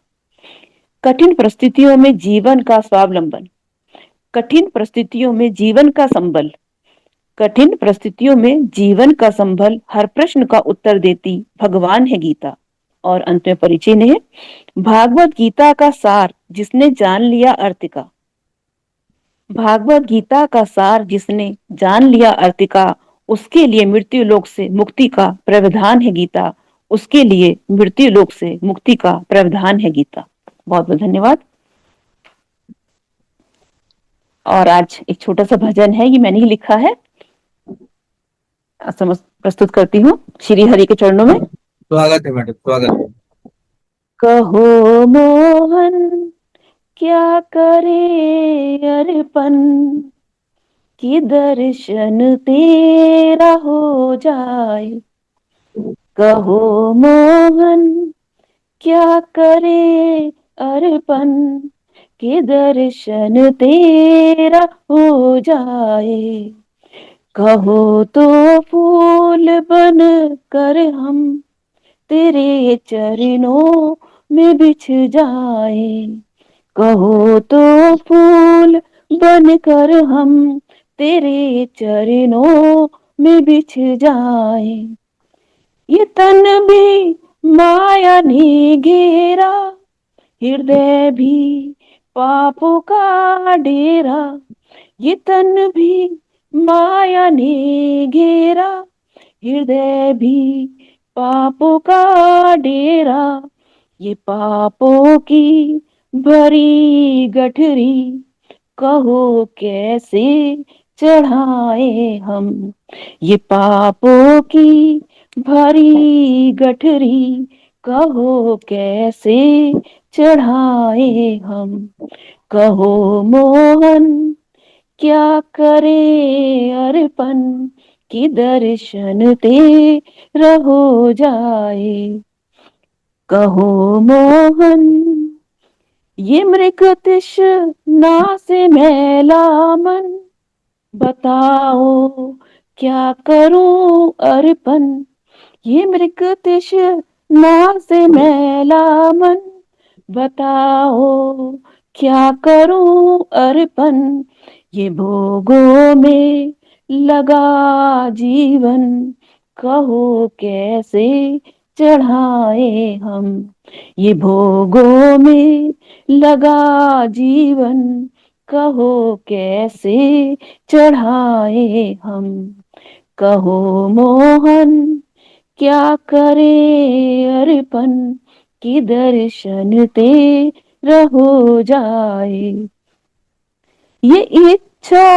कठिन परिस्थितियों में जीवन का स्वावलंबन, कठिन परिस्थितियों में जीवन का संबल, कठिन परिस्थितियों में जीवन का संबल, हर प्रश्न का उत्तर देती भगवान है गीता। और अंत में परिचय ने भागवत गीता का सार जिसने जान लिया अर्थ का, भागवत गीता का सार जिसने जान लिया अर्थ का, उसके लिए मृत्यु लोक से मुक्ति का प्रावधान है गीता, उसके लिए मृत्यु लोक से मुक्ति का प्रावधान है गीता। बहुत बहुत धन्यवाद। और आज एक छोटा सा भजन है, ये मैंने ही लिखा है, प्रस्तुत करती हूँ श्री हरि के चरणों में। स्वागत है मैडम, स्वागत है। कहो मोहन क्या करे अर्पण, कि दर्शन तेरा हो जाए। कहो मोहन क्या करे अर्पण, कि दर्शन तेरा हो जाए। कहो तो फूल बन कर हम तेरे चरणों में बिछ जाए। कहो तो फूल बन कर हम तेरे चरणों में बिछ जाए। ये तन भी माया ने घेरा, हृदय भी पापों का डेरा। ये तन भी माया ने घेरा, हृदय भी पापों का डेरा। ये पापों की भरी गठरी, कहो कैसे चढ़ाए हम। ये पापों की भरी गठरी, कहो कैसे चढ़ाए हम। कहो मोहन क्या करे अर्पण, कि दर्शन तेरा हो जाए। कहो मोहन ये मृग तृष्णा से मैला मन, बताओ क्या करूं अर्पण। ये मृग तृष्णा से मैला मन, बताओ क्या करूं अर्पण। ये भोगों में लगा जीवन, कहो कैसे चढ़ाए हम। ये भोगों में लगा जीवन, कहो कैसे चढ़ाए हम। कहो मोहन क्या करे अर्पण, कि दर्शन तेरा हो जाए। ये इच्छा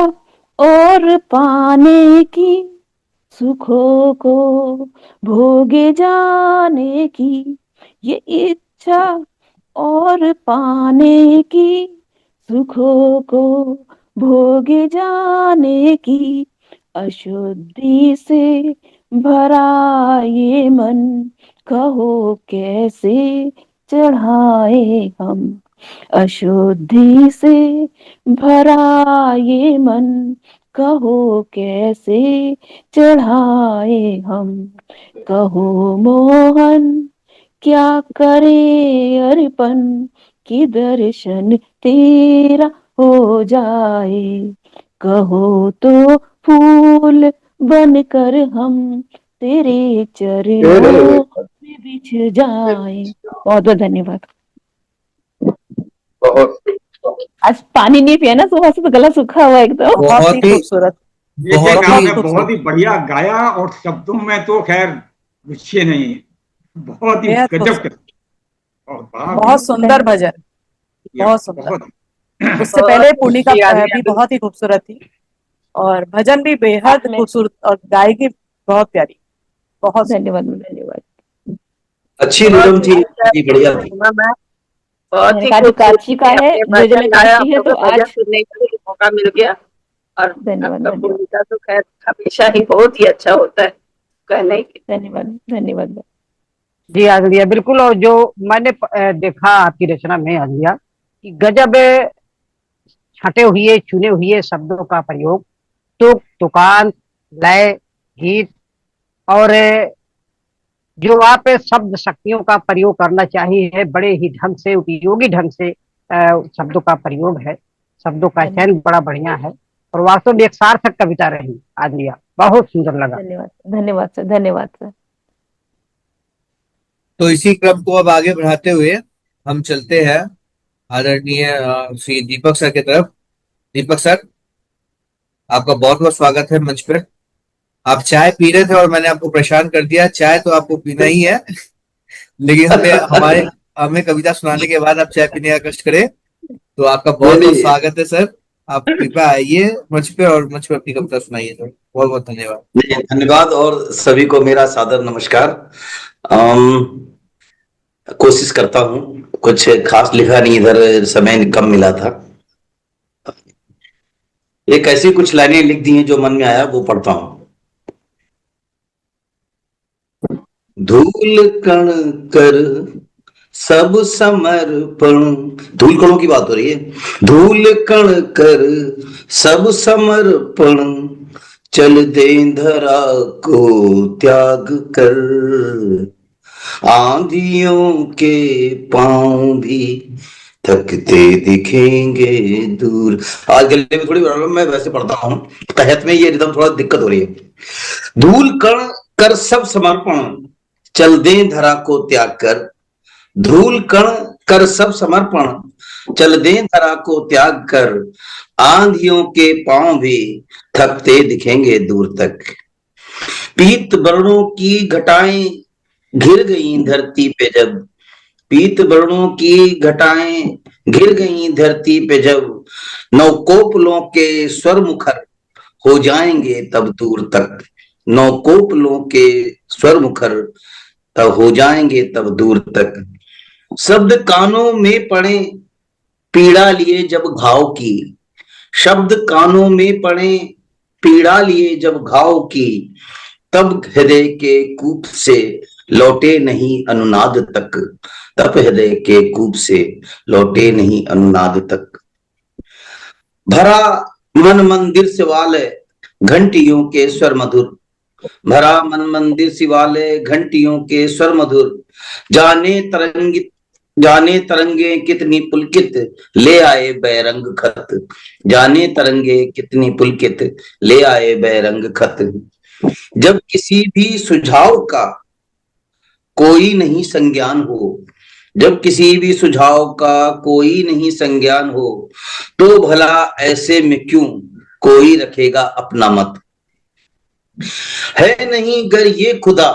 और पाने की, सुखों को भोगे जाने की। ये इच्छा और पाने की, सुखों को भोगे जाने की। अशुद्धि से भरा ये मन, कहो कैसे चढ़ाए हम। अशुद्धि से भरा ये मन, कहो कैसे चढ़ाए हम। कहो मोहन क्या करे अर्पण, कि दर्शन तेरा हो जाए। कहो तो फूल बन कर हम तेरे चरणों में बिछ जाए। बहुत बहुत धन्यवाद। बहुत आज पानी नहीं पिया ना सुबह से, तो गला सूखा हुआ एकदम। बहुत ही खूबसूरत, ये आपने खूबसूरत। बहुत ही बढ़िया गाया, और शब्दों में तो खैर विषय नहीं है, बहुत ही बेहद गजब खूबसूरत। का। और बड़ा बहुत सुंदर भजन, बहुत सुंदर। बहुत उससे पहले पूर्णिका जी, आदरणीय भी बहुत ही खूबसूरत थी और भजन भी बेहद आपने- खूबसूरत और गायकी बहुत प्यारी, बहुत सुंदर। धन्यवाद धन्यवाद। अच्छी रिदम थी जी, बढ़िया थी। उमा मैम, बहुत मैंने ही कहा कि खूबसूरती काची का से है आपने जो भजन मैं गाया, काची हम है लोग तो को भजन आज सुनने का भी मौका मिल गया। और धन्यवाद आपका धन्यवाद भूमिका तो खैर हमेशा ही बहुत ही अच्छा होता है कहने की। धन्यवाद धन्यवाद। जी आदरणीय, बिल्कुल। और जो मैंने देखा आपकी रचना में आदरणीय कि गजब छटे हुए चुने हुए शब्दों का प्रयोग, तुक तुकांत, लय, गीत, और जो आप शब्द शक्तियों का प्रयोग करना चाहिए है, बड़े ही ढंग से, उपयोगी ढंग से शब्दों का प्रयोग है। शब्दों का चयन बड़ा बढ़िया है और वास्तव में एक सार्थक कविता रही आदरणीय, बहुत सुंदर लगा। धन्यवाद धन्यवाद सर, धन्यवाद सर। तो इसी क्रम को अब आगे बढ़ाते हुए हम चलते हैं आदरणीय श्री दीपक सर की तरफ। दीपक सर, आपका बहुत बहुत स्वागत है मंच पर। आप चाय पी रहे थे और मैंने आपको परेशान कर दिया। चाय तो आपको पीना ही है, लेकिन हमें कविता सुनाने के बाद आप चाय पीने का कष्ट करें। तो आपका बहुत बहुत नहीं, स्वागत है सर। आप कृपया आइए मंच पे और मंच पे अपनी कविता सुनाइए सर। बहुत बहुत धन्यवाद। नहीं, धन्यवाद और सभी को मेरा सादर नमस्कार। कोशिश करता हूँ, कुछ खास लिखा नहीं, इधर समय कम मिला था। एक ऐसी कुछ लाइनें लिख दी हैं जो मन में आया वो पढ़ता हूँ। धूल कण कर सब समर्पण, धूल कणों की बात हो रही है। धूल कण कर सब समर्पण, चल दे धरा को त्याग कर, आंधियों के पांव भी थकते दिखेंगे दूर। आज गले में थोड़ी प्रॉब्लम है, वैसे पढ़ता हूँ, तहत में ये रिदम थोड़ा दिक्कत हो रही है। धूल कण कर सब समर्पण, चल दे धरा को त्याग कर। धूल कण कर सब समर्पण, चल दे धरा को त्याग कर, आंधियों के पांव भी थकते दिखेंगे दूर तक। पीत वर्णों की घटाएं घिर गई धरती पे जब, पीत वर्णों की घटाएं घिर गई धरती पे जब, नवकोपलों के स्वर मुखर हो जाएंगे तब दूर तक। नवकोपलों के स्वर मुखर तब हो जाएंगे तब दूर तक। शब्द कानों में पड़े पीड़ा लिए जब घाव की, शब्द कानों में पड़े पीड़ा लिए जब घाव की, तब हृदय के कूप से लौटे नहीं अनुनाद तक। तब हृदय के कूप से लौटे नहीं अनुनाद तक। भरा मन मंदिर से वाले घंटियों के स्वर मधुर, भरा मन मंदिर शिवालय घंटियों के स्वर मधुर, जाने तरंगे कितनी पुलकित ले आए बैरंग खत, जाने तरंगे कितनी पुलकित ले आए बैरंग खत। जब किसी भी सुझाव का कोई नहीं संज्ञान हो, जब किसी भी सुझाव का कोई नहीं संज्ञान हो, तो भला ऐसे में क्यों कोई रखेगा अपना मत। है नहीं गर ये खुदा,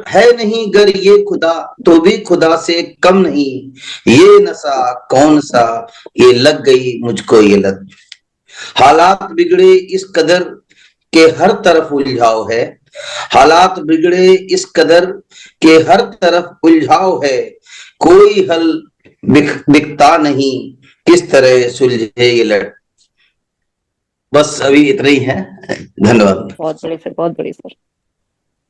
है नहीं गर ये खुदा, तो भी खुदा से कम नहीं। ये नशा कौन सा, ये लग गई मुझको ये लत। हालात बिगड़े इस कदर के हर तरफ उलझाव है, हालात बिगड़े इस कदर के हर तरफ उलझाव है, कोई हल दिखता नहीं किस तरह सुलझे ये लट। बस अभी इतना ही है, धन्यवाद। बहुत बड़े सर, बहुत बड़े सर।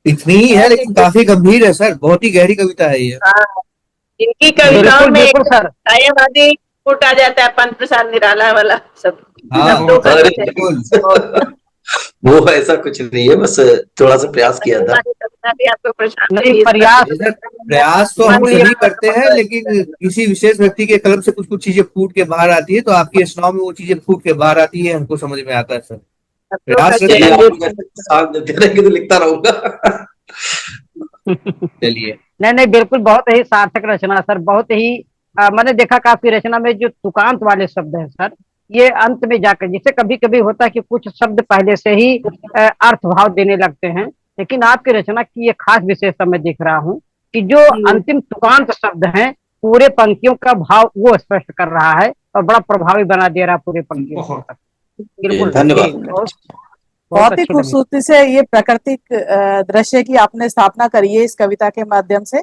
इतनी ही है लेकिन काफी गंभीर है सर, बहुत ही गहरी कविता है ये। हाँ, इनकी कविताओं बिल्कुल में बिल्कुल सर। छायावादी फुट आ जाता है, पंत प्रसाद निराला वाला सब हाँ, शब्दों का अरे, बिल्कुल। वो ऐसा कुछ नहीं है, बस थोड़ा सा प्रयास किया था। कविता भी आपको परेशान नहीं, करी, प्रयास सर, प्रयास तो हम सभी करते हैं, लेकिन किसी विशेष व्यक्ति के कलम से कुछ कुछ चीजें फूट के बाहर आती है, तो आपकी रचनाओं में वो चीजें फूट के बाहर आती है, हमको समझ में आता है सर। प्रयास चलिए, करते आप हैं। लोग ऐसे साथ देते रहेंगे तो लिखता रहूंगा। चलिए, नहीं, बिल्कुल, बहुत ही सार्थक रचना सर। बहुत ही मैंने देखा कि आपकी रचना में जो तुकांत वाले शब्द हैं सर, ये अंत में जाकर, जिससे कभी कभी होता है कि कुछ शब्द पहले से ही अर्थ भाव देने लगते हैं, लेकिन आपकी रचना की ये खास विशेषता मैं देख रहा हूँ कि जो अंतिम तुकांत शब्द हैं पूरे पंक्तियों का भाव वो स्पष्ट कर रहा है और बड़ा प्रभावी बना दे रहा है पूरे पंक्तियों को। बिल्कुल धन्यवाद। बहुत ही अच्छी लगी। खूबसूरती से ये प्राकृतिक दृश्य की आपने स्थापना करी है इस कविता के माध्यम से।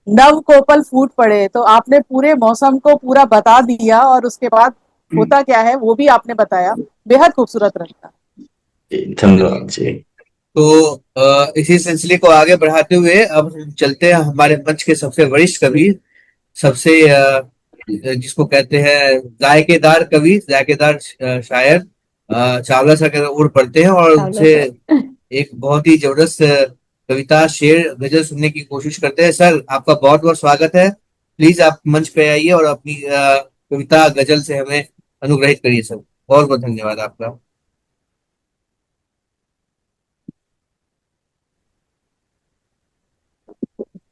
नव कोपल फूट पड़े, तो आपने पूरे मौसम को पूरा बता दिया और उसके बाद होता क्या है वो भी आपने बताया। बेहद खूबसूरत रहा। धन्यवाद जी। तो इसी सिलसिले को आगे बढ़ाते हुए अब हम चलते हैं हमारे मंच के सबसे वरिष्ठ कवि, सबसे जिसको कहते हैं जायकेदार कवि, जायकेदार शायर, चावला सर के उड़ पड़ते हैं और उनसे एक बहुत ही जबरदस्त कविता, शेर, गजल सुनने की कोशिश करते हैं। सर, आपका बहुत बहुत स्वागत है। प्लीज आप मंच पे आइए और अपनी कविता गजल से हमें अनुग्रहित करिए सर। बहुत बहुत धन्यवाद आपका।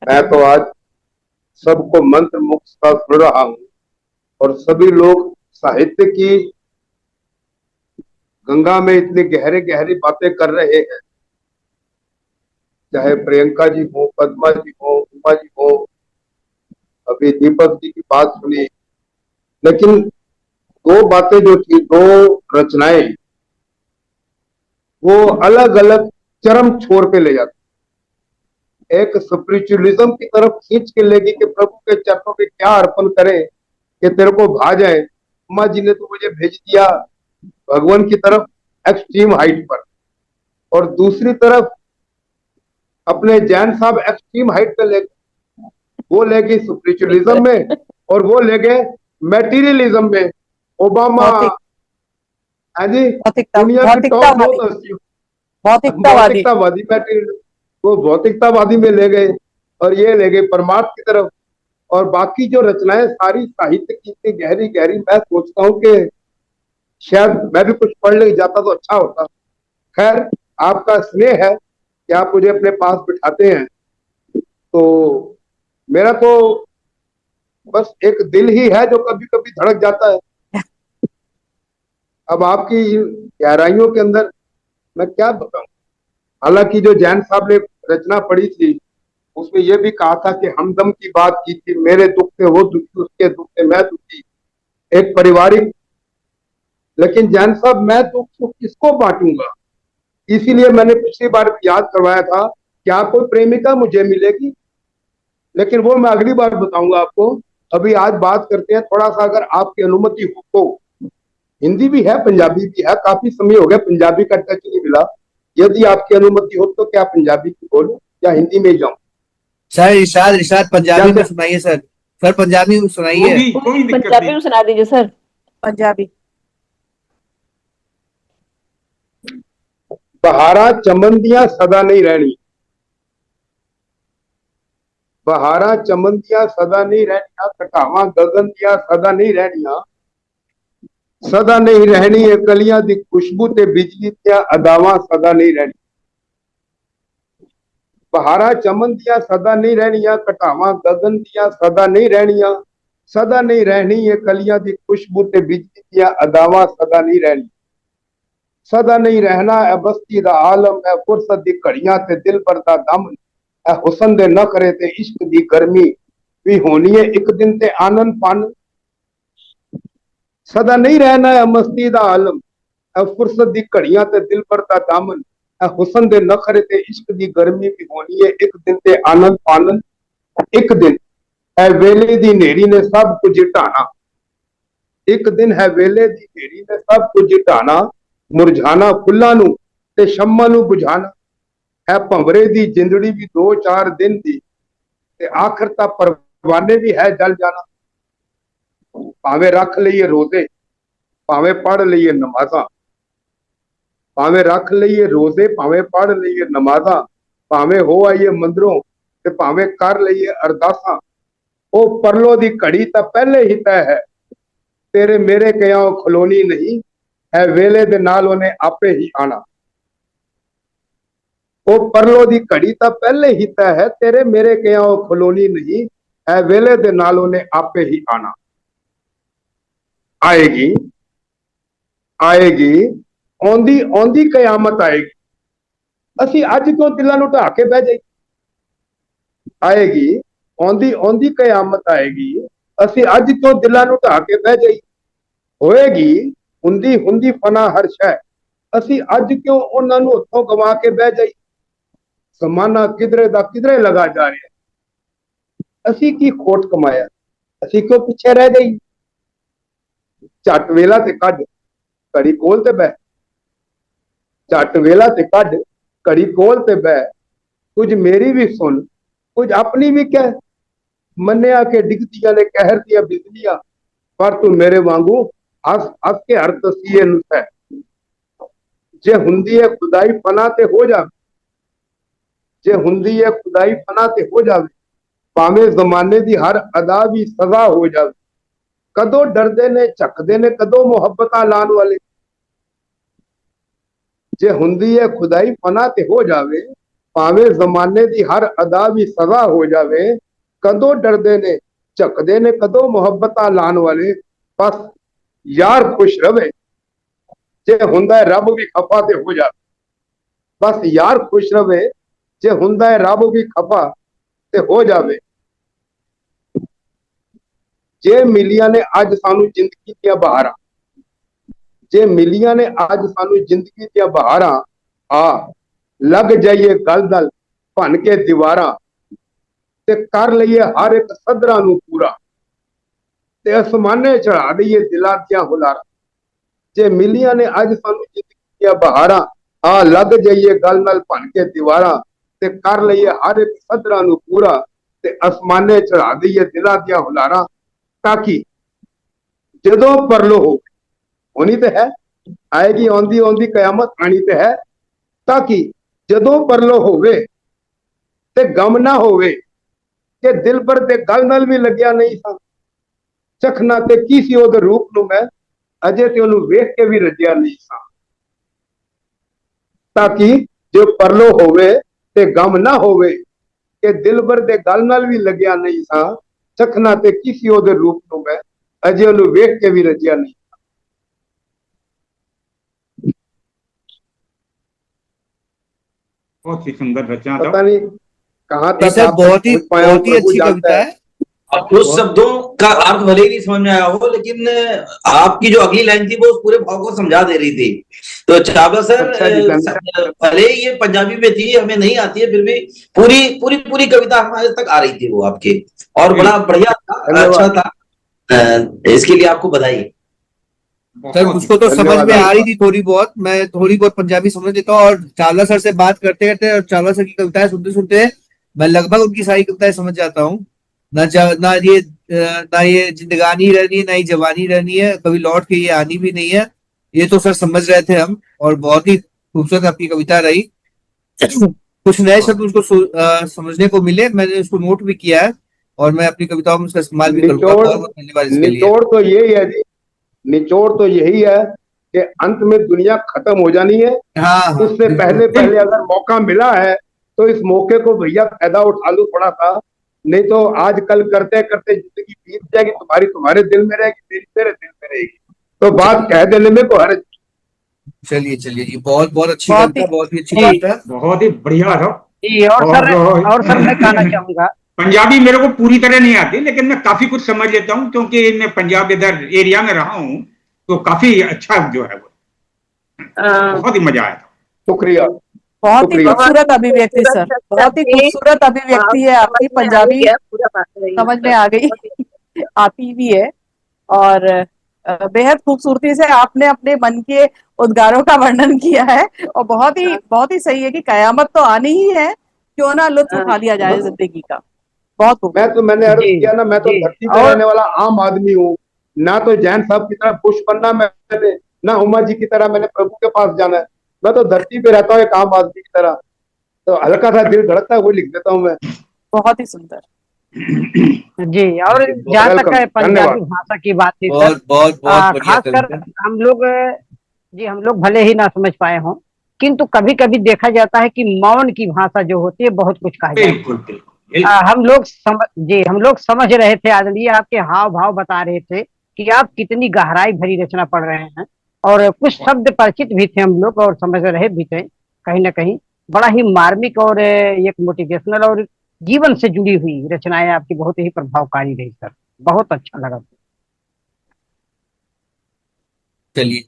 मैं तो आज सबको मंत्र मुक्त सा सुन रहा हूँ और सभी लोग साहित्य की गंगा में इतनी गहरी गहरी बातें कर रहे हैं, चाहे प्रियंका जी हो, पद्मा जी हो, उमा जी हो, अभी दीपक जी की बात सुनी, लेकिन दो बातें जो थी, दो रचनाएं, वो अलग अलग चरम छोर पे ले जाती। एक स्पिरिचुअलिज्म की तरफ खींच के लेगी कि प्रभु के चरणों में क्या अर्पण करें कि तेरे को भा जाए। उमा जी ने तो मुझे भेज दिया भगवान की तरफ एक्सट्रीम हाइट पर, और दूसरी तरफ अपने जैन साहब एक्सट्रीम हाइट पे ले गए। वो ले गई स्पिरिचुअलिज्म में और वो ले गए मैटीरियलिज्म में। ओबामा, हाँ जी, दुनिया की टॉप दो हस्तियों, भौतिकतावादी मैटीरियल, वो भौतिकतावादी में ले गए और ये ले गए परमार्थ की तरफ। और बाकी जो रचनाएं सारी साहित्य की इतनी गहरी गहरी, मैं सोचता हूँ कि शायद मैं भी कुछ पढ़ ले जाता तो अच्छा होता। खैर, आपका स्नेह है कि आप मुझे अपने पास बिठाते हैं, तो मेरा तो बस एक दिल ही है जो कभी कभी धड़क जाता है। अब आपकी गहराइयों के अंदर मैं क्या बताऊं। हालांकि जो जैन साहब ने रचना पढ़ी थी उसमें यह भी कहा था कि हमदम की बात की थी, मेरे दुख से वो दुखी, उसके दुख से मैं दुखी, एक पारिवारिक। लेकिन जैन साहब, मैं दुख सुख किसको बांटूंगा? इसीलिए मैंने पिछली बार याद करवाया था क्या कोई प्रेमिका मुझे मिलेगी, लेकिन वो मैं अगली बार बताऊंगा आपको। अभी आज बात करते हैं थोड़ा सा, अगर आपकी अनुमति हो तो। हिंदी भी है, पंजाबी भी है, काफी समय हो गया पंजाबी का टच नहीं मिला। यदि आपकी अनुमति हो तो क्या पंजाबी की बोलूं या हिंदी में जाऊं? सर इरशाद पंजाबी में सुनाइए सर। सर पंजाबी में सुनाइए। कोई दिक्कत पंजाबी नहीं। में सुना दीजिए सर। पंजाबी। बहारा चमन दियां सदा नहीं रहनी, बहारा चमन दियां सदा नहीं रहनिया, घटावां गगन दियां सदा नहीं रहनिया, सदा नहीं रहनी है कलियां दी खुशबू ते बिजली दियां अदावां सदा नहीं रहनी। बहारा चमन दियां सदा नहीं रहनिया, घटावां गगन दियां सदा नहीं रहनिया, सदा नहीं रहनी है कलियां दी खुशबू ते बिजली दियां अदावां सदा नहीं रहनी। सदा नहीं रहना है बस्ती दा आलम है, फुरसत दी घड़ियां ते दिल भर दा दम है, हुसन दे नखरे ते इश्क दी गर्मी भी होनी है एक दिन ते आनंद पान। सदा नहीं रहना है मस्ती दा आलम है, फुरसत दी घड़ियां ते दिल भर दा दामन है, हुसन दे नखरे ते इश्क दी गर्मी भी होनी है एक दिन ते आनंद पानन। एक दिन है वेले दी नेरी ने सब कुछ ढाना, एक दिन है वेले दी नेरी ने सब कुछ ढाना, मुरझाना फुल्लां नू ते शम्मां नू बुझाना है, भंवरे दी जिंदड़ी भी 2-4 दिन दी ते आखिर ता परवाने भी है जल जाना। भावे रख लईए रोजे, भावे पढ़ लईए नमाजा, भावे रख लईए रोजे, भावे पढ़ लईए नमाजा, भावे हो आइए मंदिरों ते भावे कर लईए अरदासा, ओ परलो दी घड़ी ता पहले ही तय है, तेरे मेरे कयां खलोनी नहीं है, वेले दे नाल उन्हें आपे ही आना। ओ परलो दी घड़ी ता पहले ही तय है, तेरे मेरे कयां खलोनी नहीं है, वेले दे नाल उन्हें आपे ही आना। आएगी आएगी औंदी औंदी कयामत आएगी, असी अज क्यों दिलों नूं ढा के बह जाइए। आएगी ਆਉਂਦੀ ਆਉਂਦੀ ਕਿਆਮਤ ਆਏਗੀ, ਅਸੀਂ ਅੱਜ ਤੋਂ ਦਿਲਾਂ ਨੂੰ ਢਾ ਕੇ ਬਹਿ ਜਾਈ, ਹੋਏਗੀ ਹੁੰਦੀ ਹੁੰਦੀ ਫਨਾ ਹਰ ਸ਼ੈ, ਅਸੀਂ ਅੱਜ ਕਿਉਂ ਉਹਨਾਂ ਨੂੰ ਹੱਥੋਂ ਗਵਾ ਕੇ ਬਹਿ ਜਾਈ। ਜ਼ਮਾਨਾ ਕਿਧਰੇ ਦਾ ਕਿਧਰੇ ਲਗਾ ਜਾ ਰਿਹਾ, ਅਸੀਂ ਕੀ ਖੋਟ ਕਮਾਇਆ, ਅਸੀਂ ਕਿਉਂ ਪਿੱਛੇ ਰਹਿ ਗਈ। ਝੱਟ ਵੇਲਾ ਤੇ ਕੱਢ ਘੜੀ ਕੋਲ ਤੇ ਬਹਿ, ਝੱਟ ਵੇਲਾ ਤੇ ਕੱਢ ਘੜੀ ਕੋਲ ਤੇ ਬਹਿ, ਕੁਝ ਮੇਰੀ ਵੀ ਸੁਣ ਕੁਝ ਆਪਣੀ ਵੀ ਕਹਿ, ਮੰਨਿਆ ਕਿ ਡਿੱਗਦੀਆਂ ਨੇ ਕਹਿਰ ਦੀਆਂ ਬਿਜਲੀਆਂ, ਪਰ ਤੂੰ ਮੇਰੇ ਵਾਂਗੂ ਹੱਸ ਹੱਸ ਕੇ ਹਰ ਤਸੀਹੇ ਨੂੰ ਸਹਿ। ਜੇ ਹੁੰਦੀ ਹੈ ਖੁਦਾਈ ਫਨਾ ਤੇ ਹੋ ਜਾਵੇ, ਜੇ ਹੁੰਦੀ ਹੈ ਖੁਦਾਈ ਫਨਾ ਤੇ ਹੋ ਜਾਵੇ, ਭਾਵੇਂ ਜ਼ਮਾਨੇ ਦੀ ਹਰ ਅਦਾ ਵੀ ਸਜ਼ਾ ਹੋ ਜਾਵੇ। ਕਦੋਂ ਡਰਦੇ ਨੇ ਝੱਕਦੇ ਨੇ ਕਦੋਂ ਮੁਹੱਬਤਾਂ ਲਾਉਣ ਵਾਲੇ, ਜੇ ਹੁੰਦੀ ਹੈ ਖੁਦਾਈ ਫਨਾ ਤੇ ਹੋ ਜਾਵੇ, ਭਾਵੇਂ ਜ਼ਮਾਨੇ ਦੀ ਹਰ ਅਦਾ ਵੀ ਸਜ਼ਾ ਹੋ ਜਾਵੇ। ਕਦੋਂ ਡਰਦੇ ਨੇ ਝੱਕਦੇ ਨੇ ਕਦੋਂ ਮੁਹੱਬਤਾਂ ਲਾਉਣ ਵਾਲੇ, ਬਸ ਯਾਰ ਖੁਸ਼ ਰਵੇ, ਜੇ ਹੁੰਦਾ ਹੈ ਰੱਬ ਵੀ ਖਫਾ ਤੇ ਹੋ ਜਾਵੇ। ਬਸ ਯਾਰ ਖੁਸ਼ ਰਵੇ, ਜੇ ਹੁੰਦਾ ਹੈ ਰੱਬ ਵੀ ਖਫਾ ਤੇ ਹੋ ਜਾਵੇ। ਜੇ ਮਿਲੀਆਂ ਨੇ ਅੱਜ ਸਾਨੂੰ ਜ਼ਿੰਦਗੀ ਦੀਆਂ ਬਹਾਰਾਂ, ਜੇ ਮਿਲੀਆਂ ਨੇ ਅੱਜ ਸਾਨੂੰ ਜ਼ਿੰਦਗੀ ਦੀਆਂ ਬਹਾਰਾਂ, ਆ ਲੱਗ ਜਾਈਏ ਗਲ ਨਾਲ ਭੰਨ ਕੇ ਦੀਵਾਰਾਂ, ਤੇ ਕਰ ਲਈਏ ਹਰ ਇੱਕ ਸਦਰਾਂ ਨੂੰ ਪੂਰਾ, ਤੇ ਅਸਮਾਨੇ ਚੜਾ ਦਈਏ ਦਿਲਾਂ ਦੀਆਂ ਹੁਲਾਰਾਂ। ਜੇ ਮਿਲੀਆਂ ਨੇ ਅੱਜ ਸਾਨੂੰ ਜ਼ਿੰਦਗੀ ਦੀਆਂ ਬਹਾਰਾਂ, ਆ ਲੱਗ ਜਾਈਏ ਗਲ ਨਾਲ ਭੰਨ ਕੇ ਦੀਵਾਰਾਂ, ਤੇ ਕਰ ਲਈਏ ਹਰ ਇੱਕ ਸਦਰਾਂ ਨੂੰ ਪੂਰਾ, ਤੇ ਅਸਮਾਨੇ ਚੜਾ ਦਈਏ ਦਿਲਾਂ ਦੀਆਂ ਹੁਲਾਰਾਂ। ਤਾਂ ਕਿ ਜਦੋਂ ਪਰਲੋ ਹੋਣੀ ਤੇ ਹੈ, ਆਏਗੀ ਆਉਂਦੀ ਆਉਂਦੀ ਕਿਆਮਤ ਆਣੀ ਤੇ ਹੈ, ਤਾਂ ਕਿ ਜਦੋਂ ਪਰਲੋ ਹੋਵੇ ਤੇ ਗਮ ਨਾ ਹੋਵੇ, ਕਿ ਦਿਲ ਪਰ ਤੇ ਗੱਲ ਨਾਲ ਵੀ ਲੱਗਿਆ ਨਹੀਂ ਸਾਂ, ਚਖਣਾ ਤੇ ਕੀ ਸੀ ਉਹਦੇ ਰੂਪ ਨੂੰ ਮੈਂ, ਅਜੇ ਤੇ ਉਹਨੂੰ ਵੇਖ ਕੇ ਵੀ ਰੱਜਿਆ ਨਹੀਂ ਸਾਂ। ਤਾਂ ਕਿ ਜੋ ਪਰਲੋ ਹੋਵੇ ਤੇ ਗਮ ਨਾ ਹੋਵੇ, ਕਿ ਦਿਲ ਪਰ ਤੇ ਗੱਲ ਨਾਲ ਵੀ ਲੱਗਿਆ ਨਹੀਂ ਸਾਂ, ਚਖਣਾ ਤੇ ਕੀ ਸੀ ਉਹਦੇ ਰੂਪ ਨੂੰ ਮੈਂ, ਅਜੇ ਉਹਨੂੰ ਵੇਖ ਕੇ ਵੀ ਰੱਜਿਆ ਨਹੀਂ। बहुत ही सुंदर रचना था। पता नहीं कहाँ ये तक सर आप बहुत ही पहुंच पाए हो, प्रभु अच्छी जानता कविता है। है। अब कुछ शब्दों का अर्थ भले ही नहीं समझ में आया हो, लेकिन आपकी जो अगली लाइन थी वो उस पूरे भाव को समझा दे रही थी। तो चावला सर, अच्छा जी, धन्यवाद। भले ही ये पंजाबी में थी, हमें नहीं आती है, फिर भी पूरी पूरी पूरी कविता हमारे तक आ रही थी वो आपकी, और बड़ा बढ़िया था, अच्छा धन्यवाद। था। इसके लिए आपको बधाई। सर बहुत मुझको तो समझ धन्यवाद में आ आपका। रही थी थोड़ी बहुत, मैं थोड़ी बहुत पंजाबी समझ लेता हूँ, और चावला सर से बात करते करते और चावला सर की कविताएं सुनते सुनते मैं लगभग उनकी सारी कविताएं समझ जाता हूँ। ना ये जिंदगानी रहनी है, ना ही जवानी रहनी है, कभी लौट के ये आनी भी नहीं है, ये तो सर समझ रहे थे हम, और बहुत ही खूबसूरत आपकी कविता रही। कुछ नए शब्द उसको समझने को मिले, मैंने उसको नोट भी किया है, और मैं अपनी कविताओं में उसका इस्तेमाल भी करूंगा। बहुत बहुत धन्यवाद इसके लिए। निचोड़ तो यही है जी, निचोड़ तो यही है कि अंत में दुनिया खत्म हो जानी है। हाँ उससे पहले पहले अगर मौका मिला है तो इस मौके को भैया फायदा उठा लो थोड़ा सा, नहीं तो आजकल करते करते जिंदगी बीत जाएगी, तुम्हारी तुम्हारे दिल में रहेगी, मेरी तेरे दिल में रहेगी, तो बात कह देने में को हर्ज। चलिए चलिए जी, बहुत बहुत अच्छी बहुत कविता, ही बहुत ही अच्छी जी कविता। बहुत ही बढ़िया था। जी, और सर मैं कहना चाहूंगा, पंजाबी मेरे को पूरी तरह नहीं आती, लेकिन मैं काफी कुछ समझ लेता हूँ, क्योंकि मैं पंजाब इधर एरिया में रहा हूँ, तो काफी अच्छा जो है वो बहुत ही मजा आया था। शुक्रिया। बहुत ही शुक्रिया। खूबसूरत अभिव्यक्ति सर, बहुत ही खूबसूरत अभिव्यक्ति है आपकी, पंजाबी समझ में आ गई, आती भी है, और बेहद खूबसूरती से आपने अपने मन के उद्गारों का वर्णन किया है, और बहुत ही सही है कि कयामत तो आनी ही है, क्यों ना लुत्फ उठा लिया जाए जिंदगी का। बहुत खूबसूरत। मैंने अर्ज जी, किया ना, मैं तो जी, धरती पे रहने वाला आम आदमी हूँ, ना तो जैन साहब की तरह पुष्प बनना मैंने, ना उमा जी की तरह मैंने प्रभु के पास जाना है, मैं तो धरती पे रहता हूँ एक आम आदमी की तरह, तो हल्का सा दिल धड़कता है वो लिख देता हूँ मैं। बहुत ही सुंदर। जी, और जहाँ तक है पंजाबी भाषा की बात थी सर, बहुत बहुत बहुत बढ़िया खासकर कविता। हम लोग भले ही ना समझ पाए हों, किंतु कभी कभी देखा जाता है कि मौन की भाषा जो होती है बहुत कुछ कहा जाता है। बिल्कुल बिल्कुल। हम लोग समझ रहे थे, आदरणीय आपके हाव भाव बता रहे थे कि आप कितनी गहराई भरी रचना पढ़ रहे हैं, और कुछ शब्द परिचित भी थे हम लोग और समझ रहे भी थे कहीं ना कहीं, बड़ा ही मार्मिक और एक मोटिवेशनल और जीवन से जुड़ी हुई रचनाएं आपकी बहुत ही प्रभावकारी रही सर, बहुत अच्छा लगा। चलिए,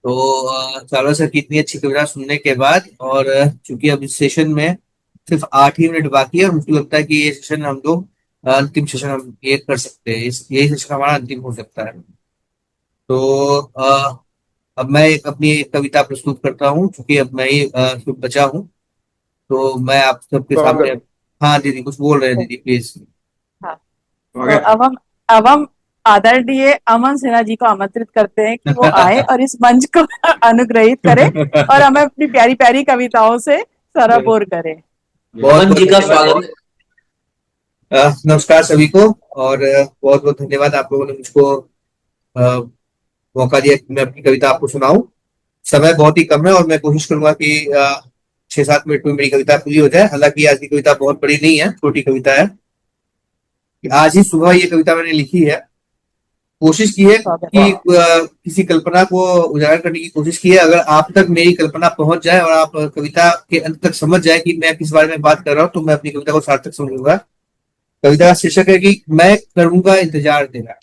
तो चावला सर की इतनी अच्छी कविता सुनने के बाद, और चूंकि अब इस सेशन में सिर्फ 8 ही मिनट बाकी है, और मुझे लगता है कि ये सेशन हम लोग अंतिम सेशन हम ये कर सकते हैं, इस यही सेशन हमारा अंतिम हो सकता है। तो अब मैं अपनी एक कविता प्रस्तुत करता हूँ, क्योंकि अब मैं ही सिर्फ बचा हूँ। तो मैं आप सबके सामने, स्वागत। हाँ दीदी कुछ बोल रहे हैं दीदी प्लीज। हाँ, तो स्वागत। अब हम आदरणीय अमन सिन्हा जी को आमंत्रित करते हैं कि वो आए और इस मंच को अनुग्रहित करें और हमें अपनी प्यारी प्यारी कविताओं से सराबोर करें। अमन जी का स्वागत है। नमस्कार सभी को, और बहुत बहुत धन्यवाद आप लोगों ने मुझको अ, मौका दिया कि मैं अपनी कविता आपको सुनाऊं। समय बहुत ही कम है और मैं कोशिश करूंगा कि 6-7 मिनट में मेरी कविता पूरी हो जाए। हालांकि आज की कविता बहुत बड़ी नहीं है, छोटी कविता है। आज ही सुबह ये कविता मैंने लिखी है। कोशिश की है कि किसी कल्पना को उजागर करने की कोशिश की है। अगर आप तक मेरी कल्पना पहुंच जाए और आप कविता के अंत तक समझ जाए कि मैं किस बारे में बात कर रहा हूं, तो मैं अपनी कविता को सार्थक समझूंगा। कविता का शीर्षक है कि मैं करूंगा इंतजार तेरा।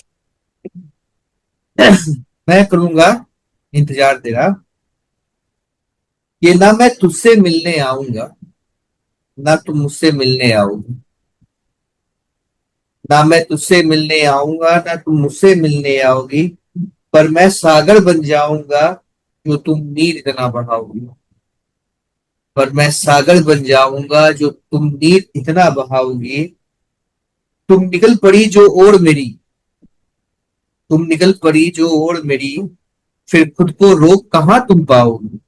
मैं करूंगा इंतजार तेरा, ये ना मैं तुझसे मिलने आऊंगा, ना तुम मुझसे मिलने आओगी। ना मैं तुझसे मिलने आऊंगा, ना तुम मुझसे मिलने आओगी, पर मैं सागर बन जाऊंगा जो तुम नीर इतना बहाओगी। पर मैं सागर बन जाऊंगा जो तुम नीर इतना बहाओगी। तुम निकल पड़ी जो ओर मेरी, तुम निकल पड़ी जो ओर मेरी, फिर खुद को रोक कहाँ तुम पाओगी।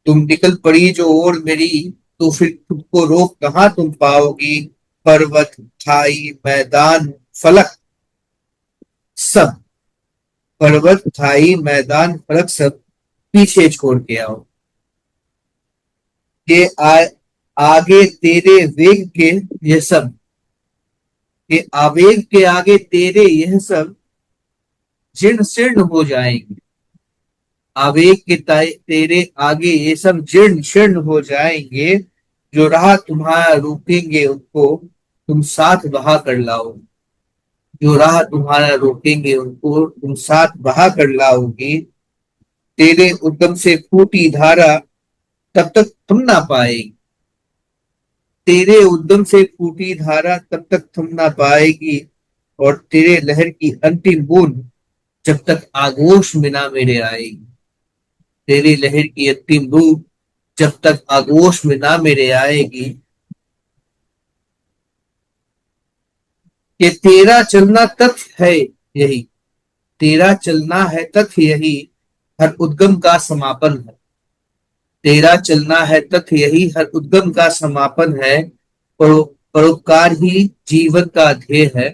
तुम निकल पड़ी जो ओर मेरी, तो फिर खुद को रोक कहाँ तुम पाओगी। पर्वत, खाई, मैदान, फलक सब, पर्वत, खाई, मैदान, फलक सब पीछे छोड़ के आओ। ये आगे तेरे वेग के ये सब, ये आवेग के आगे तेरे यह सब जीर्ण शीर्ण हो जाएंगे। आवेग के तेरे आगे ये सब जीर्ण शीर्ण हो जाएंगे। जो राह तुम्हारा रोकेंगे उनको तुम साथ बहा कर लाओ। जो राह तुम्हारा रोकेंगे उनको तुम साथ बहा कर लाओगी। तेरे उद्गम से फूटी धारा तब तक थम ना पाएगी। तेरे उद्गम से फूटी धारा तब तक थम ना पाएगी, और तेरे लहर की अंतिम बूंद जब तक आगोश में ना मेरे आएगी। तेरी लहर की अंतिम बूंद जब तक आगोश में ना मेरे आएगी। ये तेरा चलना तथ्य है यही, तेरा चलना है तथ्य यही, हर उद्गम का समापन है। तेरा चलना है तथ्य यही, हर उद्गम का समापन है। परोपकार ही जीवन का ध्येय है।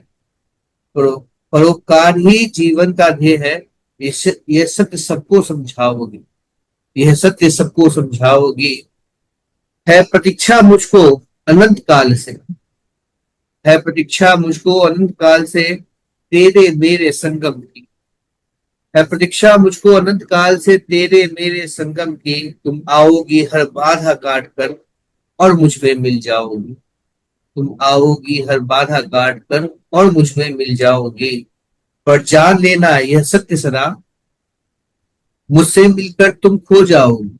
परोपकार ही जीवन का ध्येय है। ये सत्य सबको समझाओगी, यह सत्य सबको समझाओगी। है प्रतीक्षा मुझको अनंत काल से, है प्रतीक्षा मुझको अनंत काल से तेरे मेरे संगम की। है प्रतीक्षा मुझको अनंत काल से तेरे मेरे संगम की। तुम आओगी हर बाधा काट कर और मुझ में मिल जाओगी। तुम आओगी हर बाधा काट कर और मुझ में मिल जाओगी। पर जान लेना यह सत्य सदा, मुझसे मिलकर तुम खो जाओगी।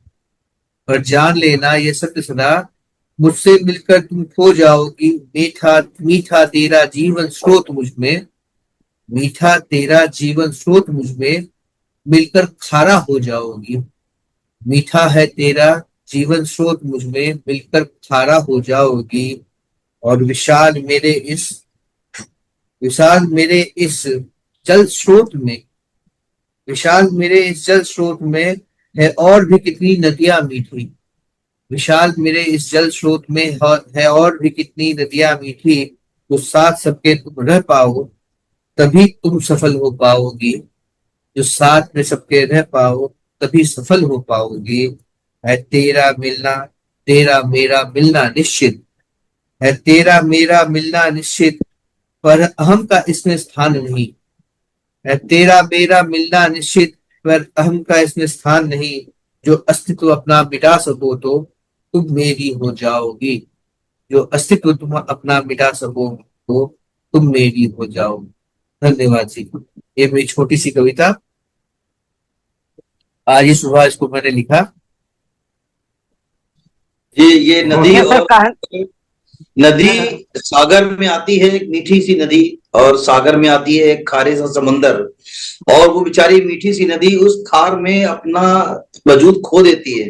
पर जान लेना यह सत्य सदा, मुझसे मिलकर तुम खो जाओगी। मीठा मीठा तेरा जीवन स्रोत मुझ में, मीठा तेरा जीवन स्रोत मुझ में मिलकर खारा हो जाओगी। मीठा है तेरा जीवन स्रोत मुझ में मिलकर खारा हो जाओगी। और विशाल मेरे इस जल स्रोत में, विशाल मेरे इस जल स्रोत में है और भी कितनी नदियां मीठी। विशाल मेरे इस जल स्रोत में है और भी कितनी नदियां मीठी। तो साथ सबके तुम रह पाओ तभी तुम सफल हो पाओगी। जो साथ में सबके रह पाओ तभी सफल हो पाओगी। है तेरा मिलना, तेरा मेरा मिलना निश्चित, है तेरा मेरा मिलना निश्चित, पर अहम का इसमें स्थान नहीं। है तेरा मेरा मिलना निश्चित, पर अहम का इसमें स्थान नहीं। जो अस्तित्व अपना मिटा सको तो तुम मेरी हो जाओगी। जो अस्तित्व तुम अपना मिटा सको तो तुम मेरी हो जाओ। धन्यवाद जी। ये मेरी छोटी सी कविता, आज ही सुबह इसको मैंने लिखा। ये नदी ये सर और नदी सागर में आती है, एक मीठी सी नदी, और सागर में आती है एक खारे सा समंदर, और वो बेचारी मीठी सी नदी उस खार में अपना वजूद खो देती है,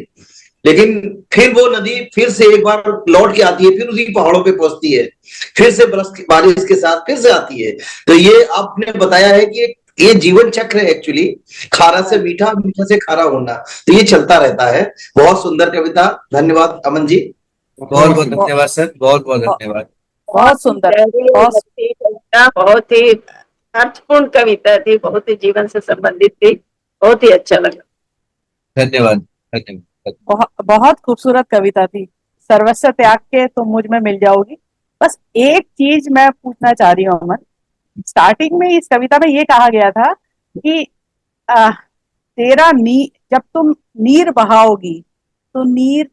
लेकिन फिर वो नदी फिर से एक बार लौट के आती है, फिर उसी पहाड़ों पे पहुंचती है, फिर से बारिश के साथ फिर से आती है। तो ये आपने बताया है कि ये जीवन चक्र है एक्चुअली, खारा से मीठा, मीठा से खारा होना, तो ये चलता रहता है। बहुत सुंदर कविता, धन्यवाद अमन जी। बहुत बहुत धन्यवाद सर, बहुत बहुत धन्यवाद। बहुत सुंदर, बहुत ही अर्थपूर्ण कविता थी, बहुत ही जीवन से संबंधित थी, बहुत ही अच्छा लगा। धन्यवाद धन्यवाद। बहुत खूबसूरत कविता थी। सर्वस्व त्याग के तुम मुझ में मिल जाओगी। बस एक चीज मैं पूछना चाह रही हूँ अमन, स्टार्टिंग में इस कविता में ये कहा गया था कि तेरा जब तुम नीर बहाओगी तो नीर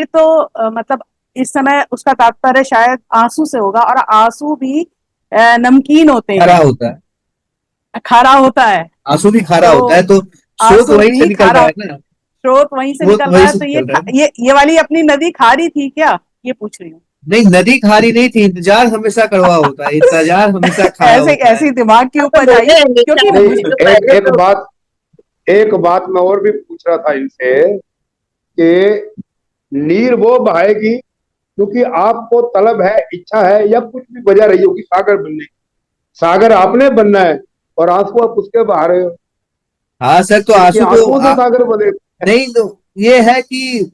तो मतलब इस समय उसका तात्पर्य शायद आंसू से होगा, और आंसू भी नमकीन होते हैं, खारा होता है, आंसू भी खारा होता है, तो स्रोत वहीं से निकल रहा है ना, स्रोत वहीं से निकल रहा है। तो ये वाली अपनी नदी खारी थी क्या, ये पूछ रही हूँ। नहीं, नदी खारी नहीं थी, इंतजार हमेशा कड़वा होता है, इंतजार हमेशा खारा होता है। ऐसी दिमाग की ऊपर आई, क्योंकि एक बात मैं और भी पूछ रहा था इनसे कि नीर वो बहाएगी क्योंकि आपको तलब है, इच्छा है, या कुछ भी वजह रही होगी सागर बनने की। सागर आपने बनना है और आंसू आप उसके बहा रहे हो। हाँ सर, तो आंसू तो सागर बने नहीं, तो ये है कि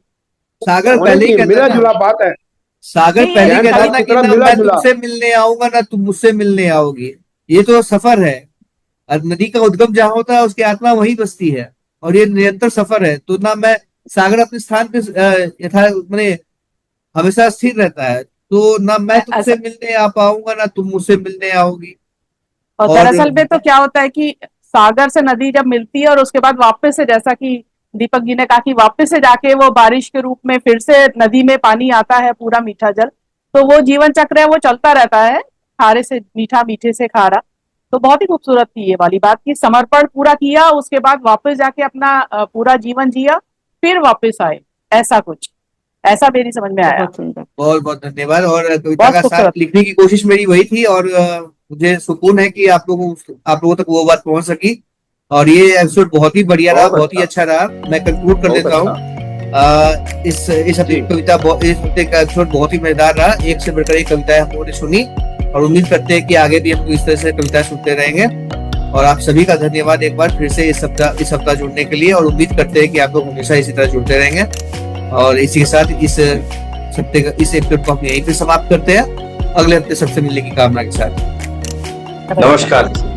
सागर पहले ही मिला जुला बात है। सागर पहले कहता ना कि ना मैं तुमसे मिलने आऊंगा ना तुम मुझसे मिलने आओगी, ये तो सफर है। और नदी का उद्गम जहां होता है उसकी आत्मा वहीं बसती है, और ये निरंतर सफर है। तो ना मैं सागर अपने स्थान पे मैंने हमेशा स्थिर रहता है, तो ना मैं तुमसे मिलने आ पाऊंगा ना तुम मुझसे मिलने आओगी। और दरअसल में तो क्या होता है कि सागर से नदी जब मिलती है और उसके बाद वापस से, जैसा कि दीपक जी ने कहा कि वापस से जाके वो बारिश के रूप में फिर से नदी में पानी आता है, पूरा मीठा जल, तो वो जीवन चक्र है, वो चलता रहता है, खारे से मीठा, मीठे से खारा। तो बहुत ही खूबसूरत थी ये वाली बात कि समर्पण पूरा किया, उसके बाद वापस जाके अपना पूरा जीवन जिया, फिर वापस आए, ऐसा कुछ, ऐसा मेरी समझ में आया। बहुत बहुत धन्यवाद। और कविता का साथ लिखने की कोशिश मेरी वही थी, और मुझे सुकून है कि आप लोगों तक वो बात पहुंच सकी। और ये एपिसोड बहुत ही बढ़िया रहा, बहुत ही अच्छा रहा। मैं कंक्लूड कर देता हूँ इस हफ्ते कविता, इस हफ्ते का एपिसोड बहुत ही मजेदार रहा। एक से बढ़कर एक कविताएं हम लोगों ने सुनी, और उम्मीद करते हैं कि आगे भी हम इस तरह से कविताएं सुनते रहेंगे। और आप सभी का धन्यवाद एक बार फिर से इस हफ्ता जुड़ने के लिए, और उम्मीद करते हैं कि आप लोग हमेशा इसी तरह जुड़ते रहेंगे। और इसी के साथ इस एपिसोड को हम यहीं पे समाप्त करते हैं। अगले हफ्ते सबसे मिलने की कामना के साथ, नमस्कार।